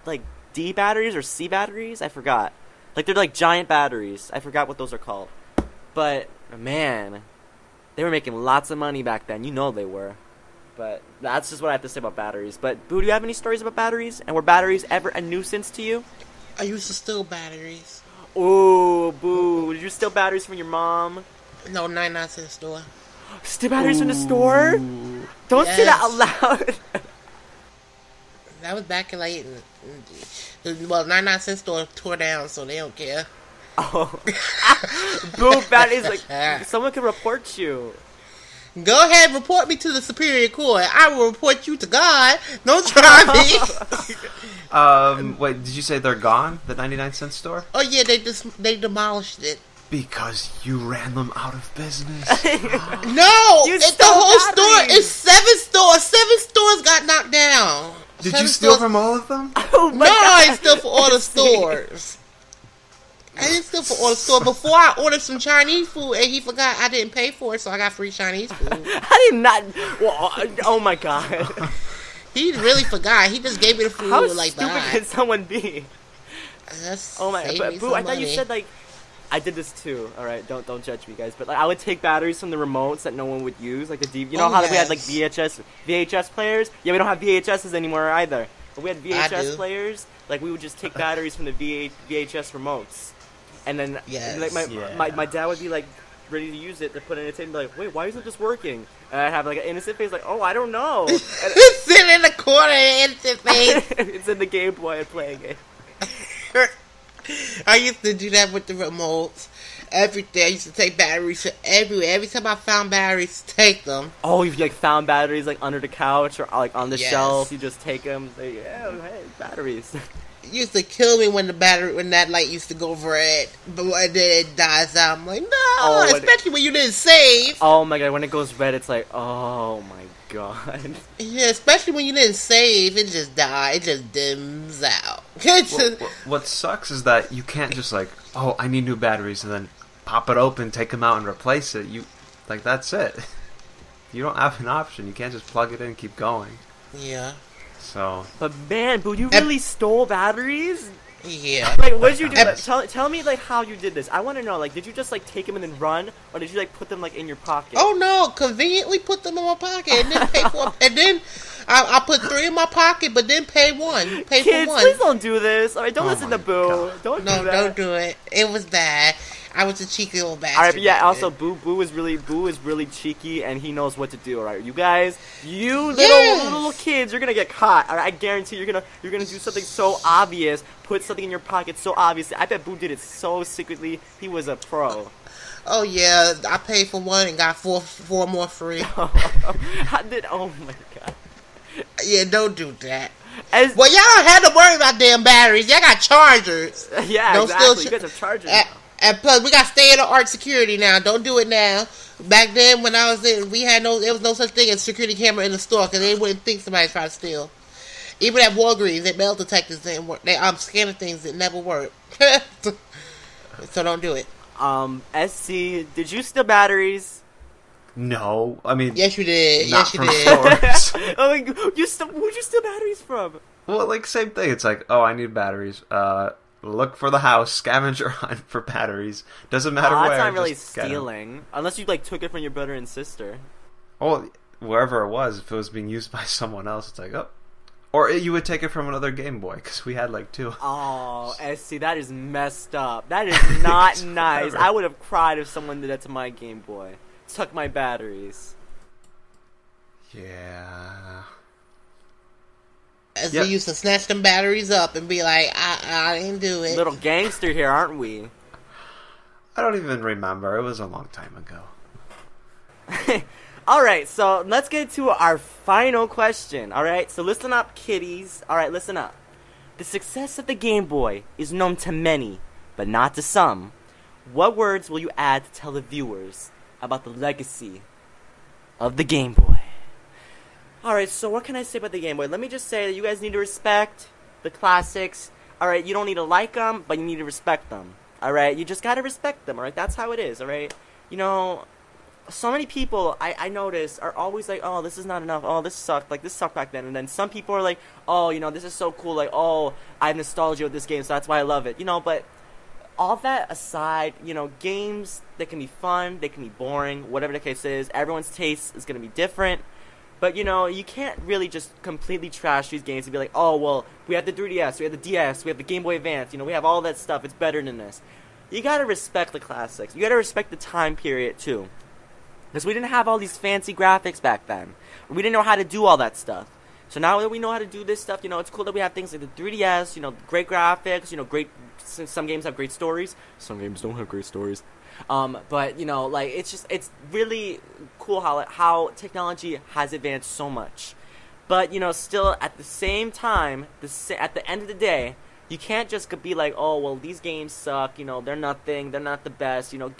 [SPEAKER 1] like, D batteries or C batteries? I forgot. Like, they're, like, giant batteries. I forgot what those are called. But, man, they were making lots of money back then. You know they were. But that's just what I have to say about batteries. But, Boo, do you have any stories about batteries? And were batteries ever a nuisance to you?
[SPEAKER 2] I used to steal batteries.
[SPEAKER 1] Ooh, Boo. Did you steal batteries from your mom?
[SPEAKER 2] No, 99-cent store.
[SPEAKER 1] Steal batteries from the store? Don't say that out loud.
[SPEAKER 2] That was back in, like, well, 99-cent store tore down, so they don't care.
[SPEAKER 1] Oh. Boo, batteries, like, someone could report you.
[SPEAKER 2] Go ahead, report me to the Superior Court. I will report you to God. Don't try me.
[SPEAKER 3] Wait, did you say they're gone? The 99-cent store?
[SPEAKER 2] Oh yeah, they demolished it.
[SPEAKER 3] Because you ran them out of business.
[SPEAKER 2] No, it's the whole
[SPEAKER 1] batteries.
[SPEAKER 2] store. It's 7 stores. 7 stores got knocked down.
[SPEAKER 3] Did
[SPEAKER 2] 7
[SPEAKER 3] you steal
[SPEAKER 2] stores.
[SPEAKER 3] from all of them?
[SPEAKER 1] Oh my
[SPEAKER 2] No,
[SPEAKER 1] God.
[SPEAKER 2] I didn't steal for all the stores. I didn't steal for all the stores. Before I ordered some Chinese food and he forgot I didn't pay for it, so I got free Chinese food.
[SPEAKER 1] I did not. Well, oh my God.
[SPEAKER 2] He really forgot. He just gave me the food
[SPEAKER 1] How
[SPEAKER 2] like
[SPEAKER 1] stupid
[SPEAKER 2] that.
[SPEAKER 1] can someone be?
[SPEAKER 2] Oh
[SPEAKER 1] my! But Boo, I thought you said like I did this too. All right, don't judge me, guys. But like, I would take batteries from the remotes that no one would use, like the DVD. You know how we had like VHS players? Yeah, we don't have VHSs anymore either. But we had VHS players. Like we would just take batteries from the VHS remotes, and then like my dad would be like ready to use it to put in a tape and be like, wait, why isn't this working? And I'd have like an innocent face like, oh, I don't know.
[SPEAKER 2] Sitting in the corner, innocent face.
[SPEAKER 1] It's in the Game Boy and playing it.
[SPEAKER 2] I used to do that with the remotes. Every day I used to take batteries from everywhere. Every time I found batteries, take them.
[SPEAKER 1] Oh, you've like found batteries like under the couch or like on the shelf. You just take them. Like, yeah, hey, batteries.
[SPEAKER 2] It used to kill me when that light used to go red, but when it dies out, I'm like, no. Especially when you didn't save.
[SPEAKER 1] Oh my God, when it goes red, it's like, oh my God.
[SPEAKER 2] Yeah, especially when you didn't save, it just dies. It just dims out.
[SPEAKER 3] What sucks is that you can't just like, oh, I need new batteries, and then pop it open, take them out, and replace it. Like, that's it. You don't have an option. You can't just plug it in and keep going.
[SPEAKER 2] Yeah.
[SPEAKER 3] So.
[SPEAKER 1] But man, Boo, you really stole batteries?
[SPEAKER 2] Yeah.
[SPEAKER 1] Like, what did you do? Like, tell me, like, how you did this. I want to know, like, did you just, like, take them and then run? Or did you, like, put them, like, in your pocket?
[SPEAKER 2] Oh, no. Conveniently put them in my pocket and then pay for and then I put 3 in my pocket, but then pay 1. Pay
[SPEAKER 1] Kids,
[SPEAKER 2] for 1.
[SPEAKER 1] please don't do this. All right, don't listen to Boo.
[SPEAKER 3] God.
[SPEAKER 1] Don't do that.
[SPEAKER 2] No, don't do it. It was bad. I was a cheeky old bastard.
[SPEAKER 1] All right, but yeah. Also, Boo is really cheeky, and he knows what to do. All right, you guys, you little kids, you're gonna get caught. All right, I guarantee you're gonna do something so obvious. Put something in your pocket so obvious. I bet Boo did it so secretly. He was a pro.
[SPEAKER 2] Oh yeah, I paid for 1 and got 4 more free.
[SPEAKER 1] Oh my God.
[SPEAKER 2] Yeah, don't do that.
[SPEAKER 1] Well,
[SPEAKER 2] y'all don't have to worry about damn batteries. Y'all got chargers.
[SPEAKER 1] Yeah, exactly. You guys have chargers now.
[SPEAKER 2] And plus, we got state-of-the-art security now. Don't do it now. Back then, when I was in, there was no such thing as security camera in the store because they wouldn't think somebody's trying to steal. Even at Walgreens, their metal detectors didn't work. They scanning things that never work. So don't do it.
[SPEAKER 1] SC, did you steal batteries?
[SPEAKER 3] No, I mean,
[SPEAKER 2] yes, you did.
[SPEAKER 3] Not
[SPEAKER 2] Yes, you
[SPEAKER 3] from
[SPEAKER 2] did.
[SPEAKER 3] stores.
[SPEAKER 1] Oh, like, who'd you steal batteries from?
[SPEAKER 3] Well, like same thing. It's like, oh, I need batteries. Look for the house, scavenger hunt for batteries. Doesn't matter where.
[SPEAKER 1] That's not really
[SPEAKER 3] just get 'em.
[SPEAKER 1] stealing, unless you like took it from your brother and sister.
[SPEAKER 3] Well, wherever it was, if it was being used by someone else, it's like, oh. Or you would take it from another Game Boy, because we had like 2.
[SPEAKER 1] Oh, SC, that is messed up. That is not nice. I would have cried if someone did that to my Game Boy. Took my batteries.
[SPEAKER 3] Yeah.
[SPEAKER 2] As
[SPEAKER 3] Yep.
[SPEAKER 2] we used to snatch them batteries up and be like, I didn't do it.
[SPEAKER 1] Little gangster here, aren't we?
[SPEAKER 3] I don't even remember. It was a long time ago.
[SPEAKER 1] Alright, so let's get to our final question. Alright, so listen up, kiddies. Alright, listen up. The success of the Game Boy is known to many, but not to some. What words will you add to tell the viewers about the legacy of the Game Boy? Alright, so what can I say about the Game Boy? Let me just say that you guys need to respect the classics. Alright, you don't need to like them, but you need to respect them. Alright, you just gotta respect them, alright? That's how it is, alright? You know, so many people, I notice, are always like, oh, this is not enough, oh, this sucked, like, this sucked back then, and then some people are like, oh, you know, this is so cool, like, oh, I have nostalgia with this game, so that's why I love it, you know, but all that aside, you know, games, they can be fun, they can be boring, whatever the case is, everyone's taste is gonna be different, but, you know, you can't really just completely trash these games and be like, oh, well, we have the 3DS, we have the DS, we have the Game Boy Advance, you know, we have all that stuff, it's better than this. You gotta respect the classics, you gotta respect the time period, too. Because we didn't have all these fancy graphics back then. We didn't know how to do all that stuff. So now that we know how to do this stuff, you know, it's cool that we have things like the 3DS, you know, great graphics, you know, great, some games have great stories. Some games don't have great stories. But, you know, like, it's really cool how technology has advanced so much. But, you know, still, at the same time, at the end of the day, you can't just be like, oh, well, these games suck, you know, they're nothing, they're not the best, you know,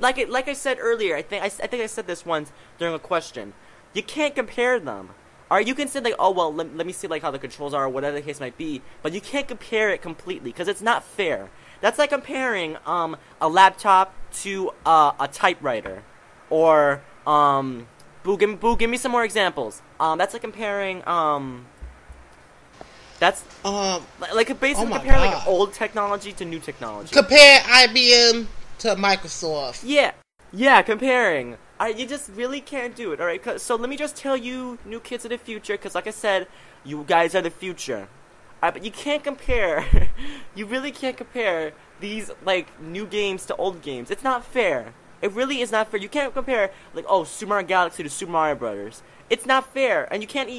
[SPEAKER 1] like I said earlier, I think I said this once during a question, you can't compare them. Alright, you can say like, oh, well, let me see like how the controls are or whatever the case might be, but you can't compare it completely, because it's not fair. That's like comparing, a laptop to, a typewriter, or, Boo, give me some more examples. That's like comparing, that's like basically compare like old technology to new technology.
[SPEAKER 2] Compare IBM to Microsoft.
[SPEAKER 1] Yeah, comparing. You just really can't do it. All right, so let me just tell you, new kids of the future, because like I said, you guys are the future. But you can't compare. You really can't compare these like new games to old games. It's not fair. It really is not fair. You can't compare like, oh, Super Mario Galaxy to Super Mario Brothers. It's not fair, and you can't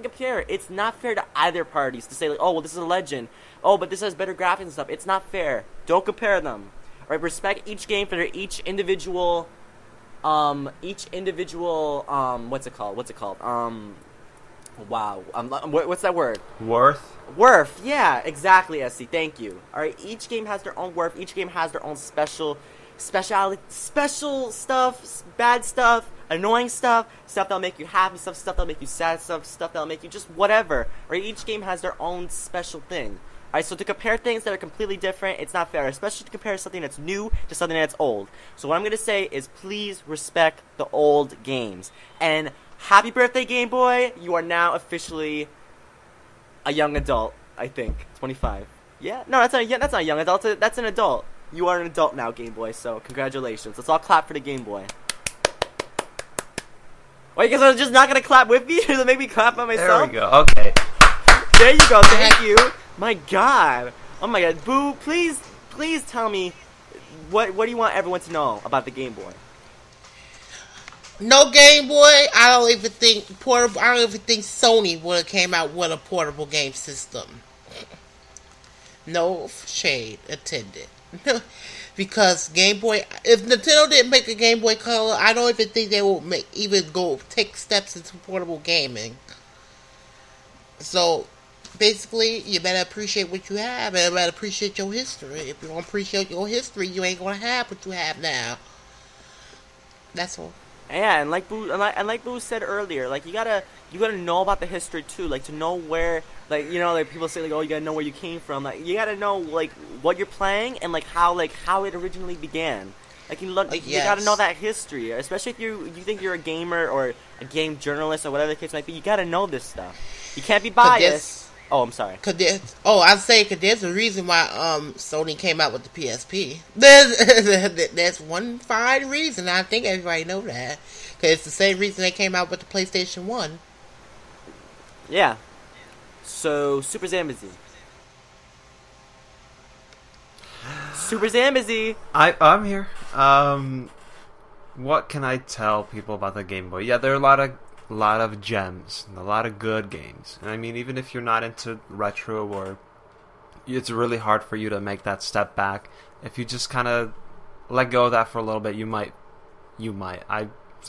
[SPEAKER 1] compare it. It's not fair to either parties to say like, oh, well, this is a legend. Oh, but this has better graphics and stuff. It's not fair. Don't compare them. All right, respect each game for their each individual. What's it called? Wow. What's that word? Worth. Yeah, exactly. SC. Thank you. All right. Each game has their own worth. Each game has their own special stuff, bad stuff, annoying stuff that'll make you happy, stuff that'll make you sad, stuff that'll make you just whatever. Right? Each game has their own special thing. Alright, so to compare things that are completely different, it's not fair, especially to compare something that's new to something that's old. So what I'm going to say is please respect the old games. And happy birthday, Game Boy! You are now officially a young adult, I think. 25. Yeah? No, that's not a young adult, that's an adult. You are an adult now, Game Boy, so congratulations. Let's all clap for the Game Boy. Wait, because I'm just not going to clap with me? Does it make me clap by myself?
[SPEAKER 3] There we go, okay.
[SPEAKER 1] There you go, thank you. My God. Oh my God. Boo, please tell me, what do you want everyone to know about the Game Boy?
[SPEAKER 2] No Game Boy. I don't even think Sony would have came out with a portable game system. No shade intended. Because Game Boy, if Nintendo didn't make a Game Boy Color, I don't even think they will take steps into portable gaming. So Basically, you better appreciate what you have, and you better appreciate your history. If you don't appreciate your history, you ain't gonna have what you have now. That's all.
[SPEAKER 1] Yeah, and like Boo said earlier, like you gotta know about the history too, like to know where, like like people say like, oh, you gotta know where you came from, like you gotta know like what you're playing and like how it originally began. Like you gotta know that history, especially if you think you're a gamer or a game journalist or whatever the case might be. You gotta know this stuff. You can't be biased. Oh, I'm sorry.
[SPEAKER 2] I'd say because there's a reason why Sony came out with the PSP. There's one fine reason. I think everybody know that because it's the same reason they came out with the PlayStation 1.
[SPEAKER 1] Yeah. So Super Zambezi. Super Zambezi.
[SPEAKER 3] I'm here. What can I tell people about the Game Boy? Yeah, there are a lot of gems and a lot of good games. And I mean, even if you're not into retro, or it's really hard for you to make that step back, if you just kind of let go of that for a little bit, you might.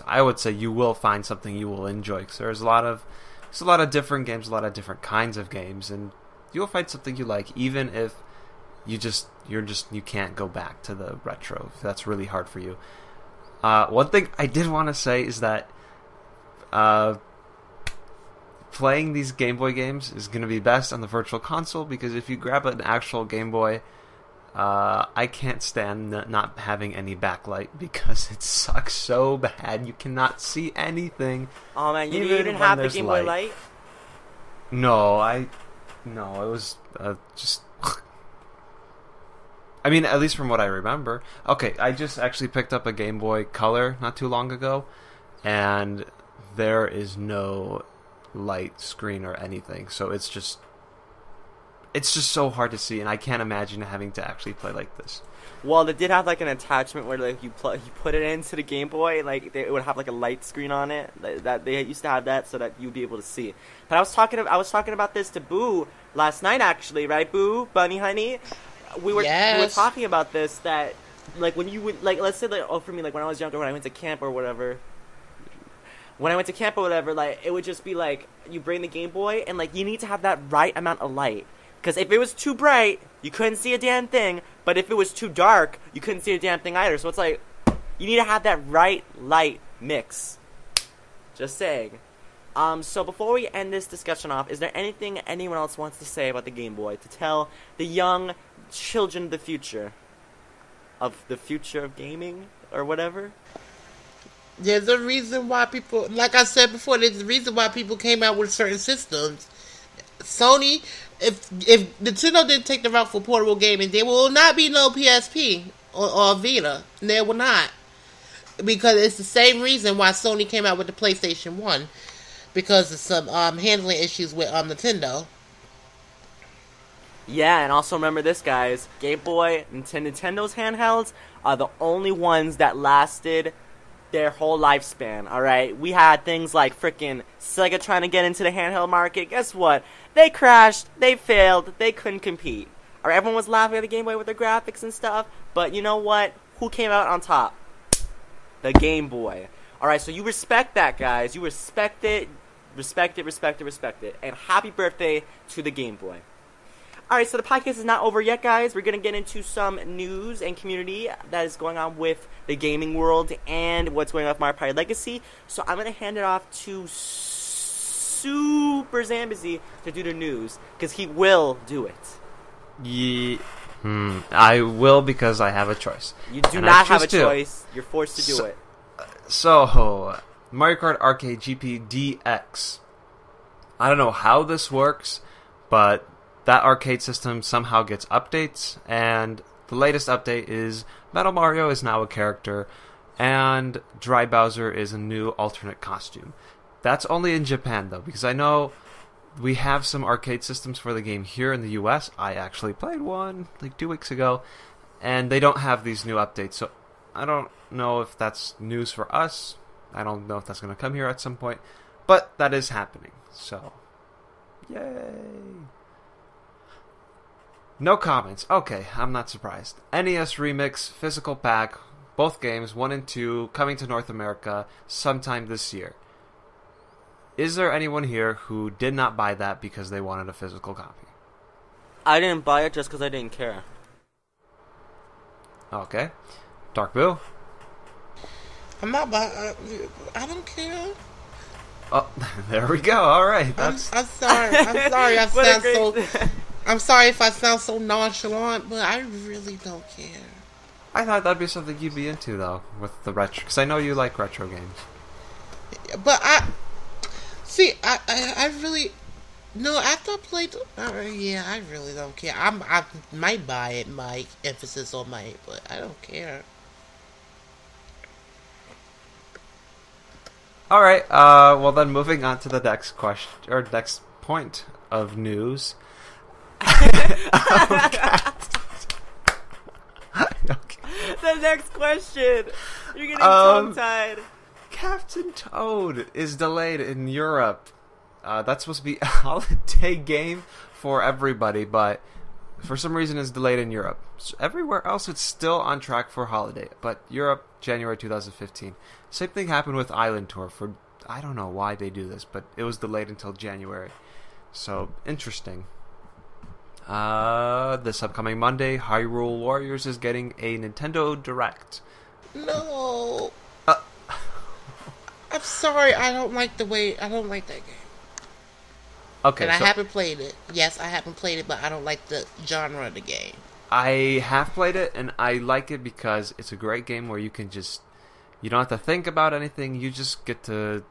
[SPEAKER 3] I would say you will find something you will enjoy. Because there's a lot of different games, a lot of different kinds of games, and you'll find something you like, even if you can't go back to the retro. If that's really hard for you. One thing I did want to say is that playing these Game Boy games is going to be best on the Virtual Console, because if you grab an actual Game Boy, I can't stand not having any backlight, because it sucks so bad. You cannot see anything.
[SPEAKER 1] Oh man, you didn't have the Game Boy Light?
[SPEAKER 3] No, it was just... I mean, at least from what I remember. Okay, I just actually picked up a Game Boy Color not too long ago, and there is no light screen or anything, so it's just so hard to see, and I can't imagine having to actually play like this.
[SPEAKER 1] Well, they did have like an attachment where like you put it into the Game Boy, like it would have like a light screen on it. That they used to have that so that you'd be able to see. But I was talking about this to Boo last night, actually, right, Boo, Bunny Honey? We were talking about this, that like when you would, like, let's say like, oh, for me, like when I was younger, when I went to camp or whatever. Like, it would just be like, you bring the Game Boy, and like, you need to have that right amount of light. Because if it was too bright, you couldn't see a damn thing. But if it was too dark, you couldn't see a damn thing either. So it's like, you need to have that right light mix. Just saying. So before we end this discussion off, is there anything anyone else wants to say about the Game Boy to tell the young children of the future of gaming or whatever?
[SPEAKER 2] There's a reason why people, like I said before, there's a reason why people came out with certain systems. Sony, if Nintendo didn't take the route for portable gaming, there will not be no PSP or Vita. There will not. Because it's the same reason why Sony came out with the PlayStation 1. Because of some handling issues with Nintendo.
[SPEAKER 1] Yeah, and also remember this, guys. Game Boy, Nintendo's handhelds are the only ones that lasted their whole lifespan, alright? We had things like frickin' Sega trying to get into the handheld market. Guess what? They crashed, they failed, they couldn't compete. Alright, everyone was laughing at the Game Boy with their graphics and stuff, but you know what? Who came out on top? The Game Boy. Alright, so you respect that, guys. You respect it. Respect it. And happy birthday to the Game Boy. Alright, so the podcast is not over yet, guys. We're going to get into some news and community that is going on with the gaming world and what's going on with Mario Party Legacy. So I'm going to hand it off to Super Zambezi to do the news, because he will do it.
[SPEAKER 3] Yeah. I will, because I have a choice.
[SPEAKER 1] You do not have a choice. You're forced to do it.
[SPEAKER 3] So, Mario Kart Arcade GP DX. I don't know how this works, but that arcade system somehow gets updates, and the latest update is Metal Mario is now a character, and Dry Bowser is a new alternate costume. That's only in Japan, though, because I know we have some arcade systems for the game here in the US. I actually played one like 2 weeks ago, and they don't have these new updates, so I don't know if that's news for us. I don't know if that's going to come here at some point, but that is happening, so yay! No comments. Okay, I'm not surprised. NES Remix, Physical Pack, both games, 1 and 2, coming to North America sometime this year. Is there anyone here who did not buy that because they wanted a physical copy?
[SPEAKER 1] I didn't buy it just because I didn't care.
[SPEAKER 3] Okay. Dark Boo?
[SPEAKER 2] I'm not buying. I don't care.
[SPEAKER 3] Oh, there we go. All right.
[SPEAKER 2] I'm sorry. I'm sorry. I'm sorry if I sound so nonchalant, but I really don't care.
[SPEAKER 3] I thought that'd be something you'd be into, though, with the retro, because I know you like retro games.
[SPEAKER 2] But I really, no, after I played, yeah, I really don't care. I might buy it, Mike, emphasis on might, but I don't care.
[SPEAKER 3] All right, well then moving on to the next question, or next point of news. Okay.
[SPEAKER 1] The next question. You're getting tongue-tied.
[SPEAKER 3] Captain Toad is delayed in Europe. That's supposed to be a holiday game for everybody, but for some reason it's delayed in Europe. So everywhere else it's still on track for holiday, but Europe, January 2015. Same thing happened with Island Tour. I don't know why they do this, but it was delayed until January. So, interesting. This upcoming Monday, Hyrule Warriors is getting a Nintendo Direct.
[SPEAKER 2] No. I'm sorry, I don't like that game.
[SPEAKER 3] Okay,
[SPEAKER 2] and I haven't played it. Yes, I haven't played it, but I don't like the genre of the game.
[SPEAKER 3] I have played it, and I like it because it's a great game where you can you don't have to think about anything, you just get to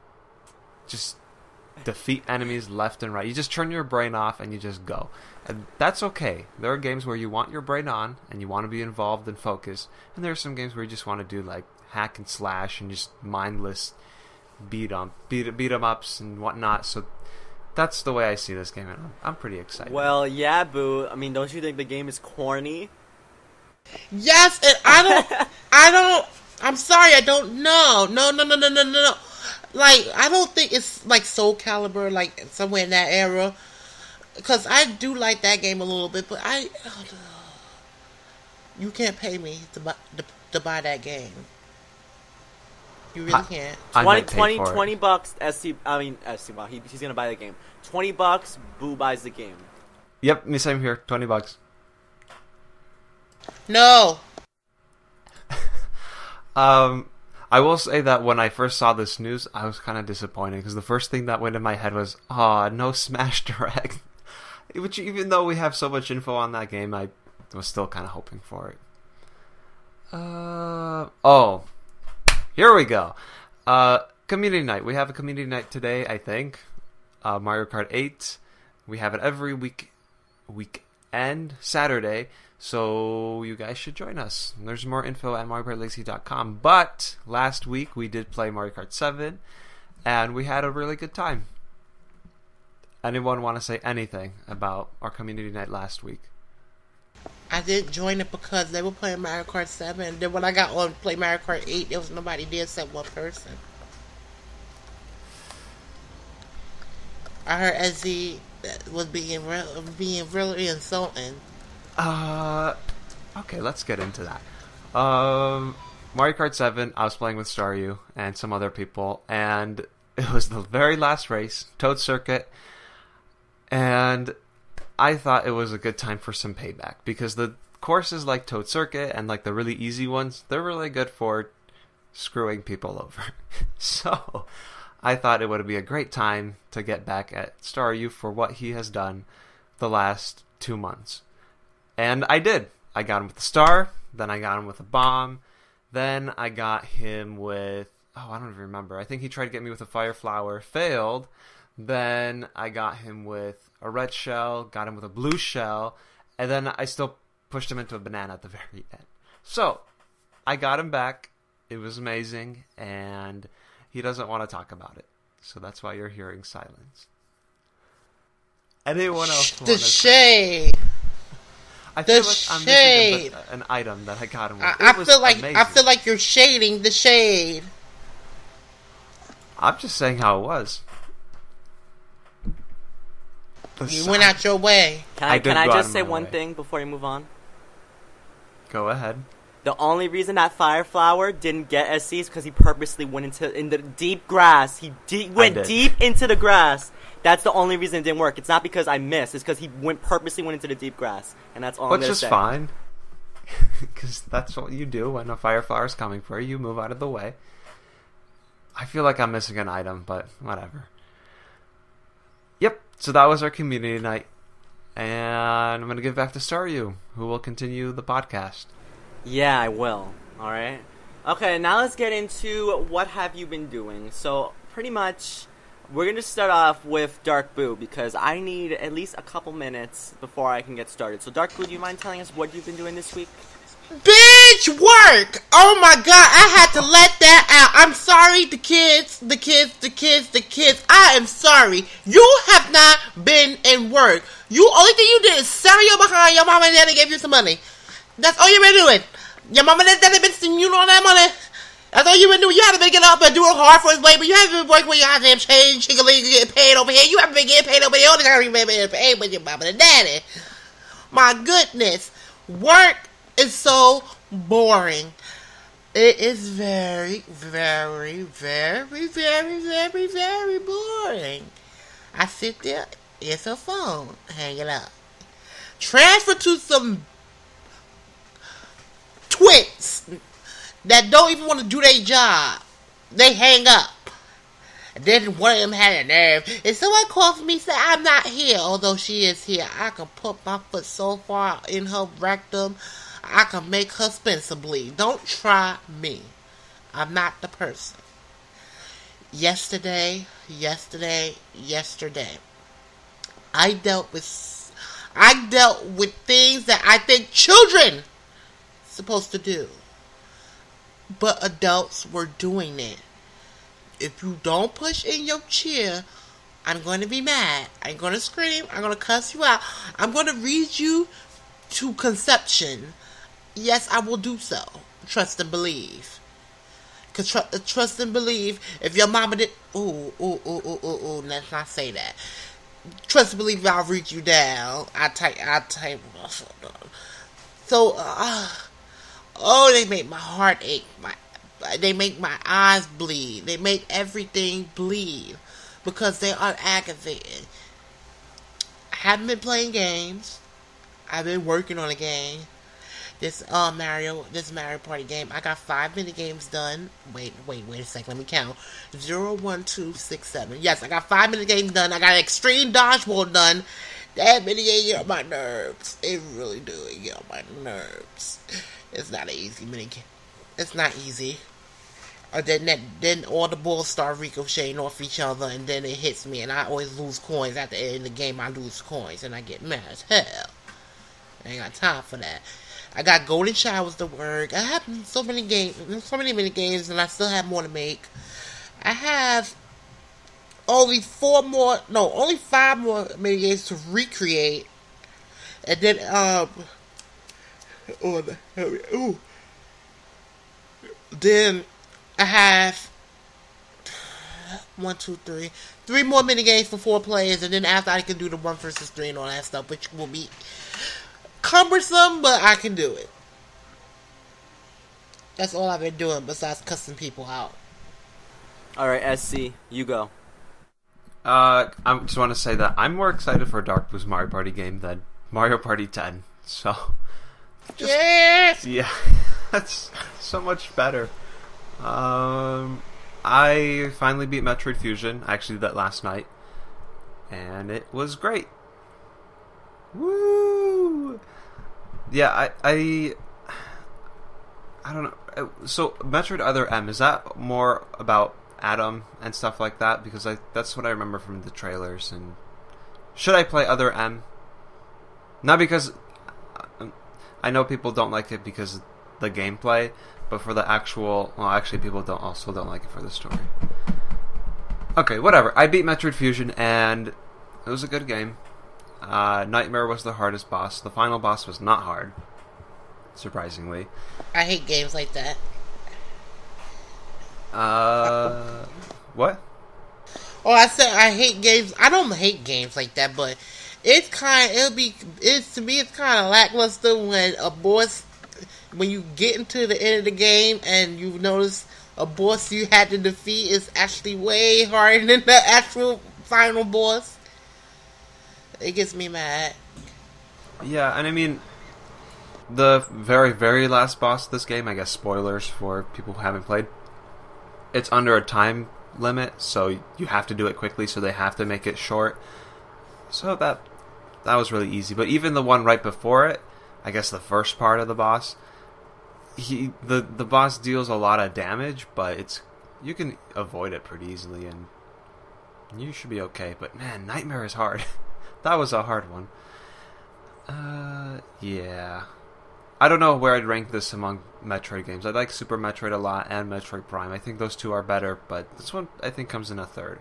[SPEAKER 3] defeat enemies left and right. You just turn your brain off and you just go. And that's okay. There are games where you want your brain on and you want to be involved and focused, and there are some games where you just want to do like hack and slash and just mindless beat 'em ups and whatnot. So that's the way I see this game, and I'm pretty excited.
[SPEAKER 1] Well, yeah, Boo. I mean, don't you think the game is corny?
[SPEAKER 2] Yes, and I'm sorry, I don't know. No. Like, I don't think it's like Soul Calibur, like somewhere in that era. Because I do like that game a little bit, but you can't pay me to buy that game. You really can't.
[SPEAKER 1] $20 bucks. SC. Wow, he's gonna buy the game. $20. Boo buys the game.
[SPEAKER 3] Yep, me same here. $20.
[SPEAKER 2] No.
[SPEAKER 3] I will say that when I first saw this news, I was kind of disappointed because the first thing that went in my head was, no Smash Direct. Which, even though we have so much info on that game, I was still kind of hoping for it. Here we go. Community night. We have a community night today, I think. Mario Kart 8. We have it every weekend, Saturday. So you guys should join us. There's more info at MarioKartLazy.com. But last week we did play Mario Kart 7, and we had a really good time. Anyone want to say anything about our community night last week?
[SPEAKER 2] I didn't join it because they were playing Mario Kart 7. Then when I got on to play Mario Kart 8, there was nobody there except one person. I heard Ezzy was being really insulting.
[SPEAKER 3] Okay, let's get into that. Mario Kart 7, I was playing with Staryu and some other people, and it was the very last race, Toad Circuit, and I thought it was a good time for some payback, because the courses like Toad Circuit and like the really easy ones, they're really good for screwing people over. So, I thought it would be a great time to get back at Staryu for what he has done the last 2 months. And I did. I got him with the star, then I got him with a bomb, then I got him with... I don't even remember. I think he tried to get me with a fire flower, failed. Then I got him with a red shell, got him with a blue shell, and then I still pushed him into a banana at the very end. So, I got him back. It was amazing, and he doesn't want to talk about it. So that's why you're hearing silence. Anyone else?
[SPEAKER 2] The shade.
[SPEAKER 3] I feel like I'm missing an item that I got him with.
[SPEAKER 2] I feel like you're shading the shade.
[SPEAKER 3] I'm just saying how it was.
[SPEAKER 2] You went out your way.
[SPEAKER 1] Can I just say one thing before you move on?
[SPEAKER 3] Go ahead.
[SPEAKER 1] The only reason that Fire Flower didn't get SC is because he purposely went in the deep grass. He went deep into the grass. That's the only reason it didn't work. It's not because I missed. It's because he purposely went into the deep grass, and that's all. Which is
[SPEAKER 3] fine, because that's what you do when a Fire Flower is coming for you. You move out of the way. I feel like I'm missing an item, but whatever. Yep. So that was our community night, and I'm gonna give back to Staryu, who will continue the podcast.
[SPEAKER 1] Yeah, I will. All right. Okay, now let's get into what have you been doing. So, pretty much, we're going to start off with Dark Boo, because I need at least a couple minutes before I can get started. So, Dark Boo, do you mind telling us what you've been doing this week?
[SPEAKER 2] Bitch, work! Oh my god, I had to let that out. I'm sorry, the kids. I am sorry. You have not been in work. Only thing you did is sell your behind your mama and daddy gave you some money. That's all you've been doing. Your mama and daddy been sending you all that money. That's all you've been doing. You haven't been getting up and doing hard for his labor. You haven't been working with your goddamn change. Getting paid over here. You haven't been getting paid over here. Only time you've been getting paid with your mama and daddy. My goodness. Work is so boring. It is very, very, very, very, very, very boring. I sit there, it's a phone, hang it up. Transfer to some twits that don't even want to do their job. They hang up. And then one of them had a nerve. If someone calls for me and say I'm not here, although she is here, I can put my foot so far in her rectum, I can make her Spencer bleed. Don't try me. I'm not the person. Yesterday, I dealt with things that I think children supposed to do, but adults were doing it. If you don't push in your chair, I'm going to be mad. I'm going to scream. I'm going to cuss you out. I'm going to read you to conception. Yes, I will do so. Trust and believe. Cause trust and believe. If your mama did, let's not say that. Trust and believe. I'll read you down. I type. So, they make my heart ache. They make my eyes bleed. They make everything bleed because they are aggravated. I haven't been playing games. I've been working on a game. This Mario Party game. I got 5 mini games done. Wait a second. Let me count. 0, 1, 2, 6, 7. Yes, I got 5 mini games done. I got Extreme Dodgeball done. That mini game get on my nerves. It really do. It get on my nerves. It's not an easy mini game. It's not easy. Or then all the balls start ricocheting off each other, and then it hits me, and I always lose coins. At the end of the game, I lose coins, and I get mad as hell. I ain't got time for that. I got Golden Showers to work. I have so many mini games, and I still have more to make. I have only 5 more mini games to recreate, and then then I have 3 more mini games for 4 players, and then after I can do the 1 versus 3 and all that stuff, which will be cumbersome, but I can do it. That's all I've been doing besides cussing people out.
[SPEAKER 1] Alright, SC, you go.
[SPEAKER 3] I just want to say that I'm more excited for Dark Boo's Mario Party game than Mario Party 10. So, yeah, that's so much better. I finally beat Metroid Fusion. I actually did that last night, and it was great. Woo! Yeah, I don't know. So, Metroid Other M, is that more about Adam and stuff like that? Because that's what I remember from the trailers. And should I play Other M? Not because I know people don't like it because of the gameplay, but for the actual... Well, actually, people don't like it for the story. Okay, whatever. I beat Metroid Fusion, and it was a good game. Nightmare was the hardest boss. The final boss was not hard, surprisingly.
[SPEAKER 2] I hate games like that.
[SPEAKER 3] What?
[SPEAKER 2] Oh, I said I hate games. I don't hate games like that, but to me it's kind of lackluster when a boss when you get into the end of the game and you notice a boss you had to defeat is actually way harder than the actual final boss. It gets me mad.
[SPEAKER 3] Yeah, and I mean, the very, very last boss of this game, I guess spoilers for people who haven't played, it's under a time limit, so you have to do it quickly, so they have to make it short. So that was really easy. But even the one right before it, I guess the first part of the boss, the boss deals a lot of damage, but you can avoid it pretty easily, and you should be okay. But man, Nightmare is hard. That was a hard one. Yeah. I don't know where I'd rank this among Metroid games. I like Super Metroid a lot and Metroid Prime. I think those two are better, but this one I think comes in a third.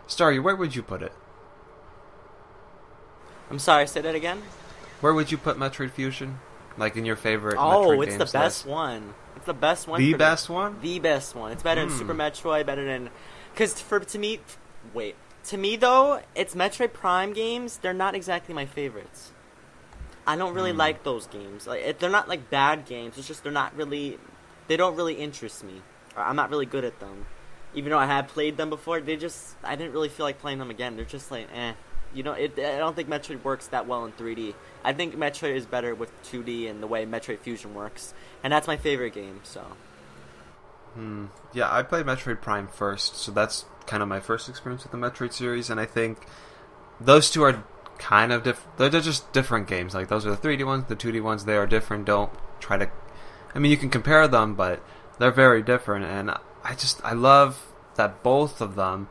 [SPEAKER 3] Starry, where would you put it?
[SPEAKER 1] I'm sorry, say that again?
[SPEAKER 3] Where would you put Metroid Fusion? Like in your favorite Metroid
[SPEAKER 1] Oh,
[SPEAKER 3] games
[SPEAKER 1] it's the best
[SPEAKER 3] list?
[SPEAKER 1] one. It's the best one.
[SPEAKER 3] The
[SPEAKER 1] for
[SPEAKER 3] best
[SPEAKER 1] me.
[SPEAKER 3] one?
[SPEAKER 1] The best one. It's better than Super Metroid, better than... Because to me though, it's Metroid Prime games, they're not exactly my favorites. I don't really like those games. Like, they're not like bad games, it's just they don't really interest me. Or I'm not really good at them. Even though I have played them before, I didn't really feel like playing them again. They're just like, eh. I don't think Metroid works that well in 3D. I think Metroid is better with 2D and the way Metroid Fusion works. And that's my favorite game, so.
[SPEAKER 3] Yeah, I played Metroid Prime first, so that's kind of my first experience with the Metroid series, and I think those two are kind of different. They're just different games. Like, those are the 3D ones, the 2D ones, they are different. Don't try to... I mean, you can compare them, but they're very different, and I love that both of them,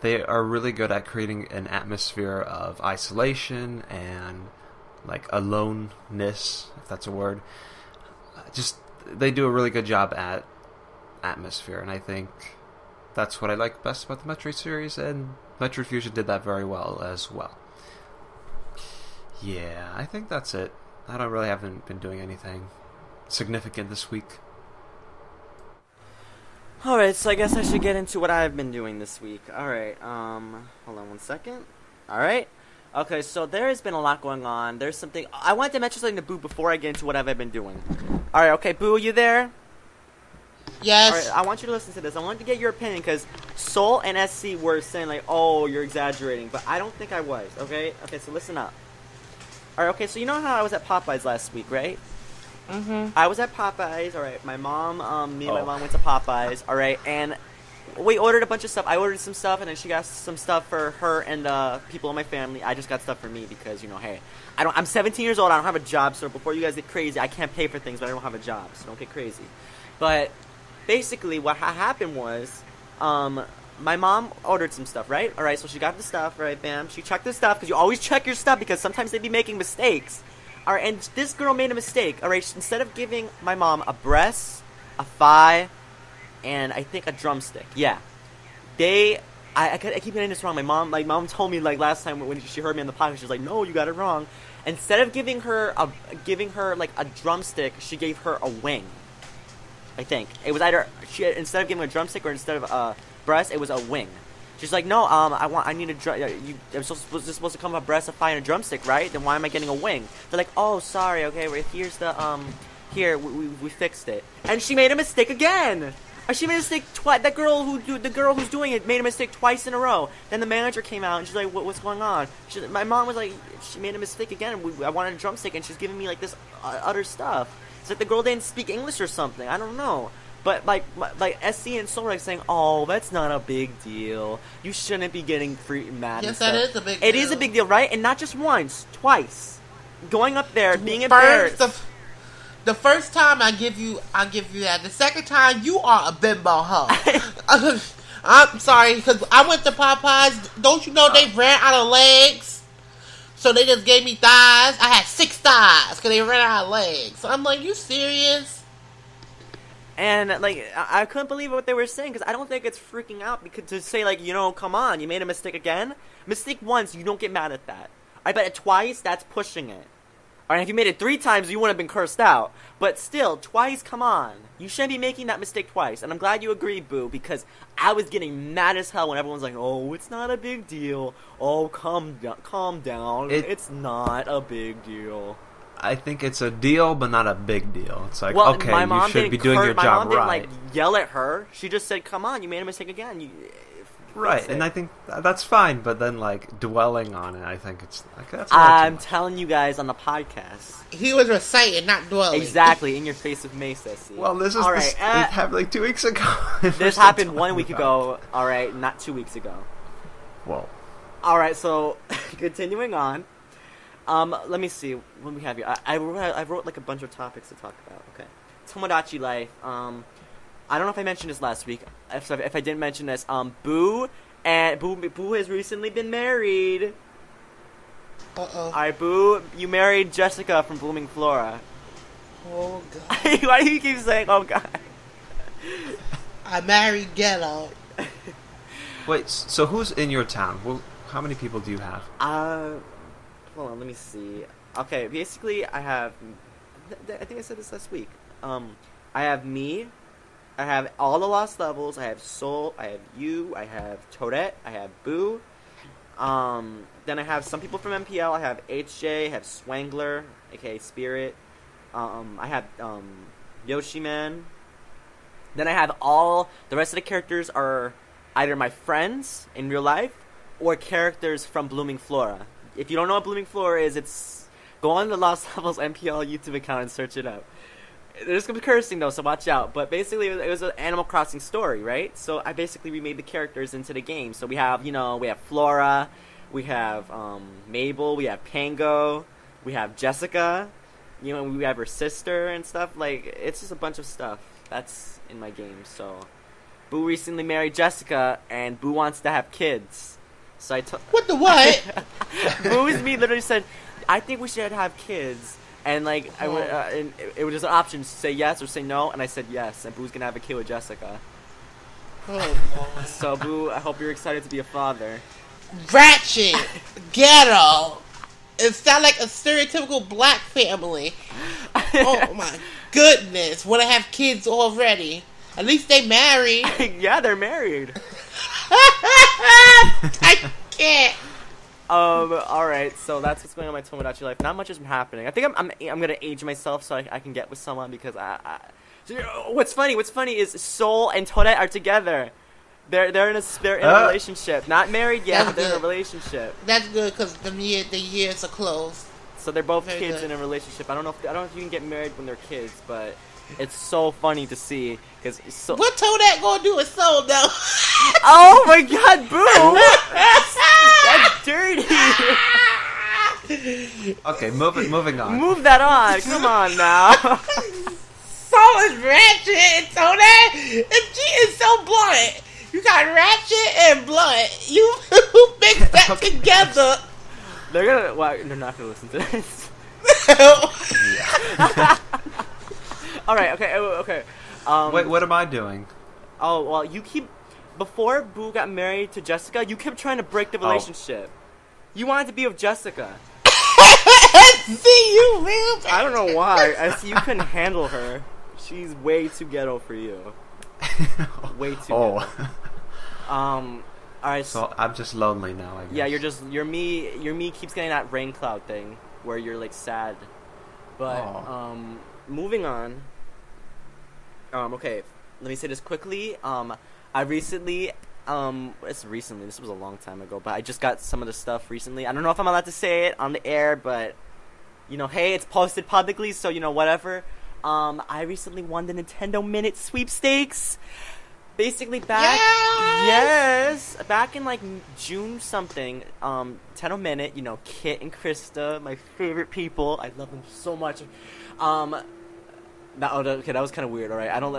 [SPEAKER 3] they are really good at creating an atmosphere of isolation and, like, aloneness, if that's a word. They do a really good job at atmosphere, and I think that's what I like best about the Metroid series, and Metroid Fusion did that very well as well. Yeah, I think that's it. Haven't been doing anything significant this week.
[SPEAKER 1] Alright, so I guess I should get into what I've been doing this week. Alright, hold on one second. Alright. Okay, so there has been a lot going on. There's something... I wanted to mention something to Boo before I get into what I've been doing. Alright, okay, Boo, you there?
[SPEAKER 2] Yes.
[SPEAKER 1] Alright, I want you to listen to this. I want to get your opinion, because Soul and SC were saying, like, oh, you're exaggerating, but I don't think I was, okay? Okay, so listen up. Alright, okay, so you know how I was at Popeyes last week, right?
[SPEAKER 2] Mm-hmm.
[SPEAKER 1] I was at Popeyes, alright, my mom, me and my mom went to Popeyes, alright, and we ordered a bunch of stuff. I ordered some stuff, and then she got some stuff for her and people in my family. I just got stuff for me because, hey, I'm 17 years old, I don't have a job, so before you guys get crazy, I can't pay for things, but I don't have a job, so don't get crazy. But basically, what happened was, my mom ordered some stuff, right? Alright, so she got the stuff, right, bam. She checked the stuff, because you always check your stuff, because sometimes they be making mistakes. Alright, and this girl made a mistake. Alright, instead of giving my mom a breast, a thigh, and I think a drumstick. Yeah. I keep getting this wrong. My mom told me, like, last time when she heard me on the podcast, she was like, no, you got it wrong. Instead of giving her like a drumstick, she gave her a wing. I think. It was either instead of giving her a drumstick or instead of a breast, it was a wing. She's like, no, I need I'm supposed to come with a breast, a thigh, and a drumstick, right? Then why am I getting a wing? They're like, oh, sorry, okay, here's the, here, we fixed it. And she made a mistake again! She made a mistake twice. The girl who's doing it made a mistake twice in a row. Then the manager came out and she's like, what's going on? My mom was like, she made a mistake again. I wanted a drumstick and she's giving me, like, this other stuff. It's like the girl didn't speak English or something. I don't know. But, like SC and Soul are saying, oh, that's not a big deal. You shouldn't be getting free mad and stuff.
[SPEAKER 2] Yes, that is a big deal.
[SPEAKER 1] It is a big deal, right? And not just once, twice. Going up there, being embarrassed.
[SPEAKER 2] The first time I give you that. The second time, you are a bimbo hoe. I'm sorry, because I went to Popeyes. Don't you know they ran out of legs? So they just gave me thighs. I had 6 thighs because they ran out of legs. So I'm like, you serious?
[SPEAKER 1] And, like, I couldn't believe what they were saying, because I don't think it's freaking out, because to say, like, come on, you made a mistake again? Mistake once, you don't get mad at that. I bet twice, that's pushing it. Alright, if you made it 3 times, you wouldn't have been cursed out. But still, twice, come on. You shouldn't be making that mistake twice. And I'm glad you agreed, Boo, because I was getting mad as hell when everyone's like, oh, it's not a big deal. Oh, calm down. It's not a big deal.
[SPEAKER 3] I think it's a deal, but not a big deal. It's like,
[SPEAKER 1] Well,
[SPEAKER 3] okay,
[SPEAKER 1] my
[SPEAKER 3] you
[SPEAKER 1] mom
[SPEAKER 3] should
[SPEAKER 1] didn't
[SPEAKER 3] be doing your
[SPEAKER 1] my
[SPEAKER 3] job
[SPEAKER 1] mom
[SPEAKER 3] right.
[SPEAKER 1] didn't, like, yell at her. She just said, come on, you made a mistake again.
[SPEAKER 3] Right, and I think that's fine, but then, like, dwelling on it, I think it's, like, that's
[SPEAKER 1] I'm telling you guys on the podcast.
[SPEAKER 2] He was reciting, not dwelling.
[SPEAKER 1] Exactly, in your face with Mace, Essie.
[SPEAKER 3] Well, this is,
[SPEAKER 1] all right,
[SPEAKER 3] it happened, like, 2 weeks ago.
[SPEAKER 1] This happened 1 week ago, alright, not 2 weeks ago.
[SPEAKER 3] Well.
[SPEAKER 1] Alright, so, continuing on. Let me see, what do we have here? I wrote, like, a bunch of topics to talk about, okay. Tomodachi life, I don't know if I mentioned this last week. If I didn't mention this, Boo has recently been married.
[SPEAKER 2] Uh-oh.
[SPEAKER 1] Alright, Boo, you married Jessica from Blooming Flora.
[SPEAKER 2] Oh, God.
[SPEAKER 1] Why do you keep saying, oh, God?
[SPEAKER 2] I married Ghetto.
[SPEAKER 3] Wait, so who's in your town? Well, how many people do you have?
[SPEAKER 1] Hold on, let me see. Okay, basically, I have... I think I said this last week. I have me... I have all the Lost Levels. I have Soul. I have you. I have Toadette. I have Boo. Then I have some people from MPL. I have HJ. I have Swangler, aka Spirit. I have Yoshi Man. Then I have all the rest of the characters are either my friends in real life or characters from Blooming Flora. If you don't know what Blooming Flora is, it's go on the Lost Levels MPL YouTube account and search it up. There's some cursing though, so watch out. But basically, it was an Animal Crossing story, right? So I basically remade the characters into the game. So we have, we have Flora, we have Mabel, we have Pango, we have Jessica, we have her sister and stuff. Like, it's just a bunch of stuff that's in my game. So Boo recently married Jessica, and Boo wants to have kids. So I
[SPEAKER 2] What the what?
[SPEAKER 1] Boo's me literally said, I think we should have kids. And, like, and it was just an option to say yes or say no, and I said yes, and Boo's gonna have a kid with Jessica.
[SPEAKER 2] Oh,
[SPEAKER 1] so, Boo, I hope you're excited to be a father.
[SPEAKER 2] Ratchet! Ghetto! It sounds like a stereotypical black family. Oh, my goodness. Want to have kids already. At least they married.
[SPEAKER 1] Yeah, they're married.
[SPEAKER 2] I can't.
[SPEAKER 1] Alright, so that's what's going on in my Tomodachi life. Not much is happening. I think I'm gonna age myself so I can get with someone because what's funny is Soul and Toadette are together. They're in a relationship. Not married yet, but they're in a relationship.
[SPEAKER 2] That's good because the years are close.
[SPEAKER 1] So they're both
[SPEAKER 2] Very
[SPEAKER 1] kids
[SPEAKER 2] good.
[SPEAKER 1] in a relationship. I don't know if you can get married when they're kids, but it's so funny to see because
[SPEAKER 2] What Toadette gonna do with Soul though?
[SPEAKER 1] Oh my God, Boo! That's dirty.
[SPEAKER 3] Okay, moving on.
[SPEAKER 1] Move that on. Come on now.
[SPEAKER 2] Soul is ratchet and Toadette. And she is so blunt. You got ratchet and blunt. You mix that together.
[SPEAKER 1] They're not gonna listen to this. All right. Okay.
[SPEAKER 3] Wait, what am I doing?
[SPEAKER 1] Oh well, before Boo got married to Jessica, you kept trying to break the relationship. You wanted to be with Jessica.
[SPEAKER 2] See you, man.
[SPEAKER 1] I don't know why. I see you couldn't handle her. She's way too ghetto for you. Way too ghetto. Alright,
[SPEAKER 3] So I'm just lonely now, I guess.
[SPEAKER 1] Yeah, you're me keeps getting that rain cloud thing where you're like sad. But moving on. Okay, let me say this quickly. I recently this was a long time ago, but I just got some of the stuff recently. I don't know if I'm allowed to say it on the air, but hey, it's posted publicly, so whatever. I recently won the Nintendo Minute Sweepstakes. Basically back in like June something, Nintendo Minute, Kit and Krista, my favorite people. I love them so much. That was kind of weird, alright. I don't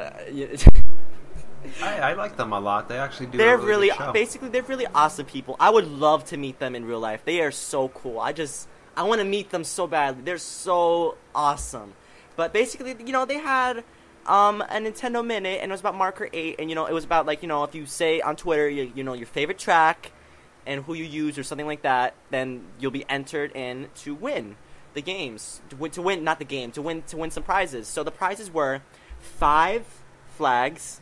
[SPEAKER 3] I like them a lot. They actually do.
[SPEAKER 1] They're
[SPEAKER 3] a really good show.
[SPEAKER 1] Basically they're really awesome people. I would love to meet them in real life. They are so cool. I want to meet them so badly. They're so awesome. But basically, they had a Nintendo Minute, and it was about Marker 8, and it was about like, if you say on Twitter, your favorite track and who you use or something like that, then you'll be entered in to win the games. To win some prizes. So the prizes were 5 flags,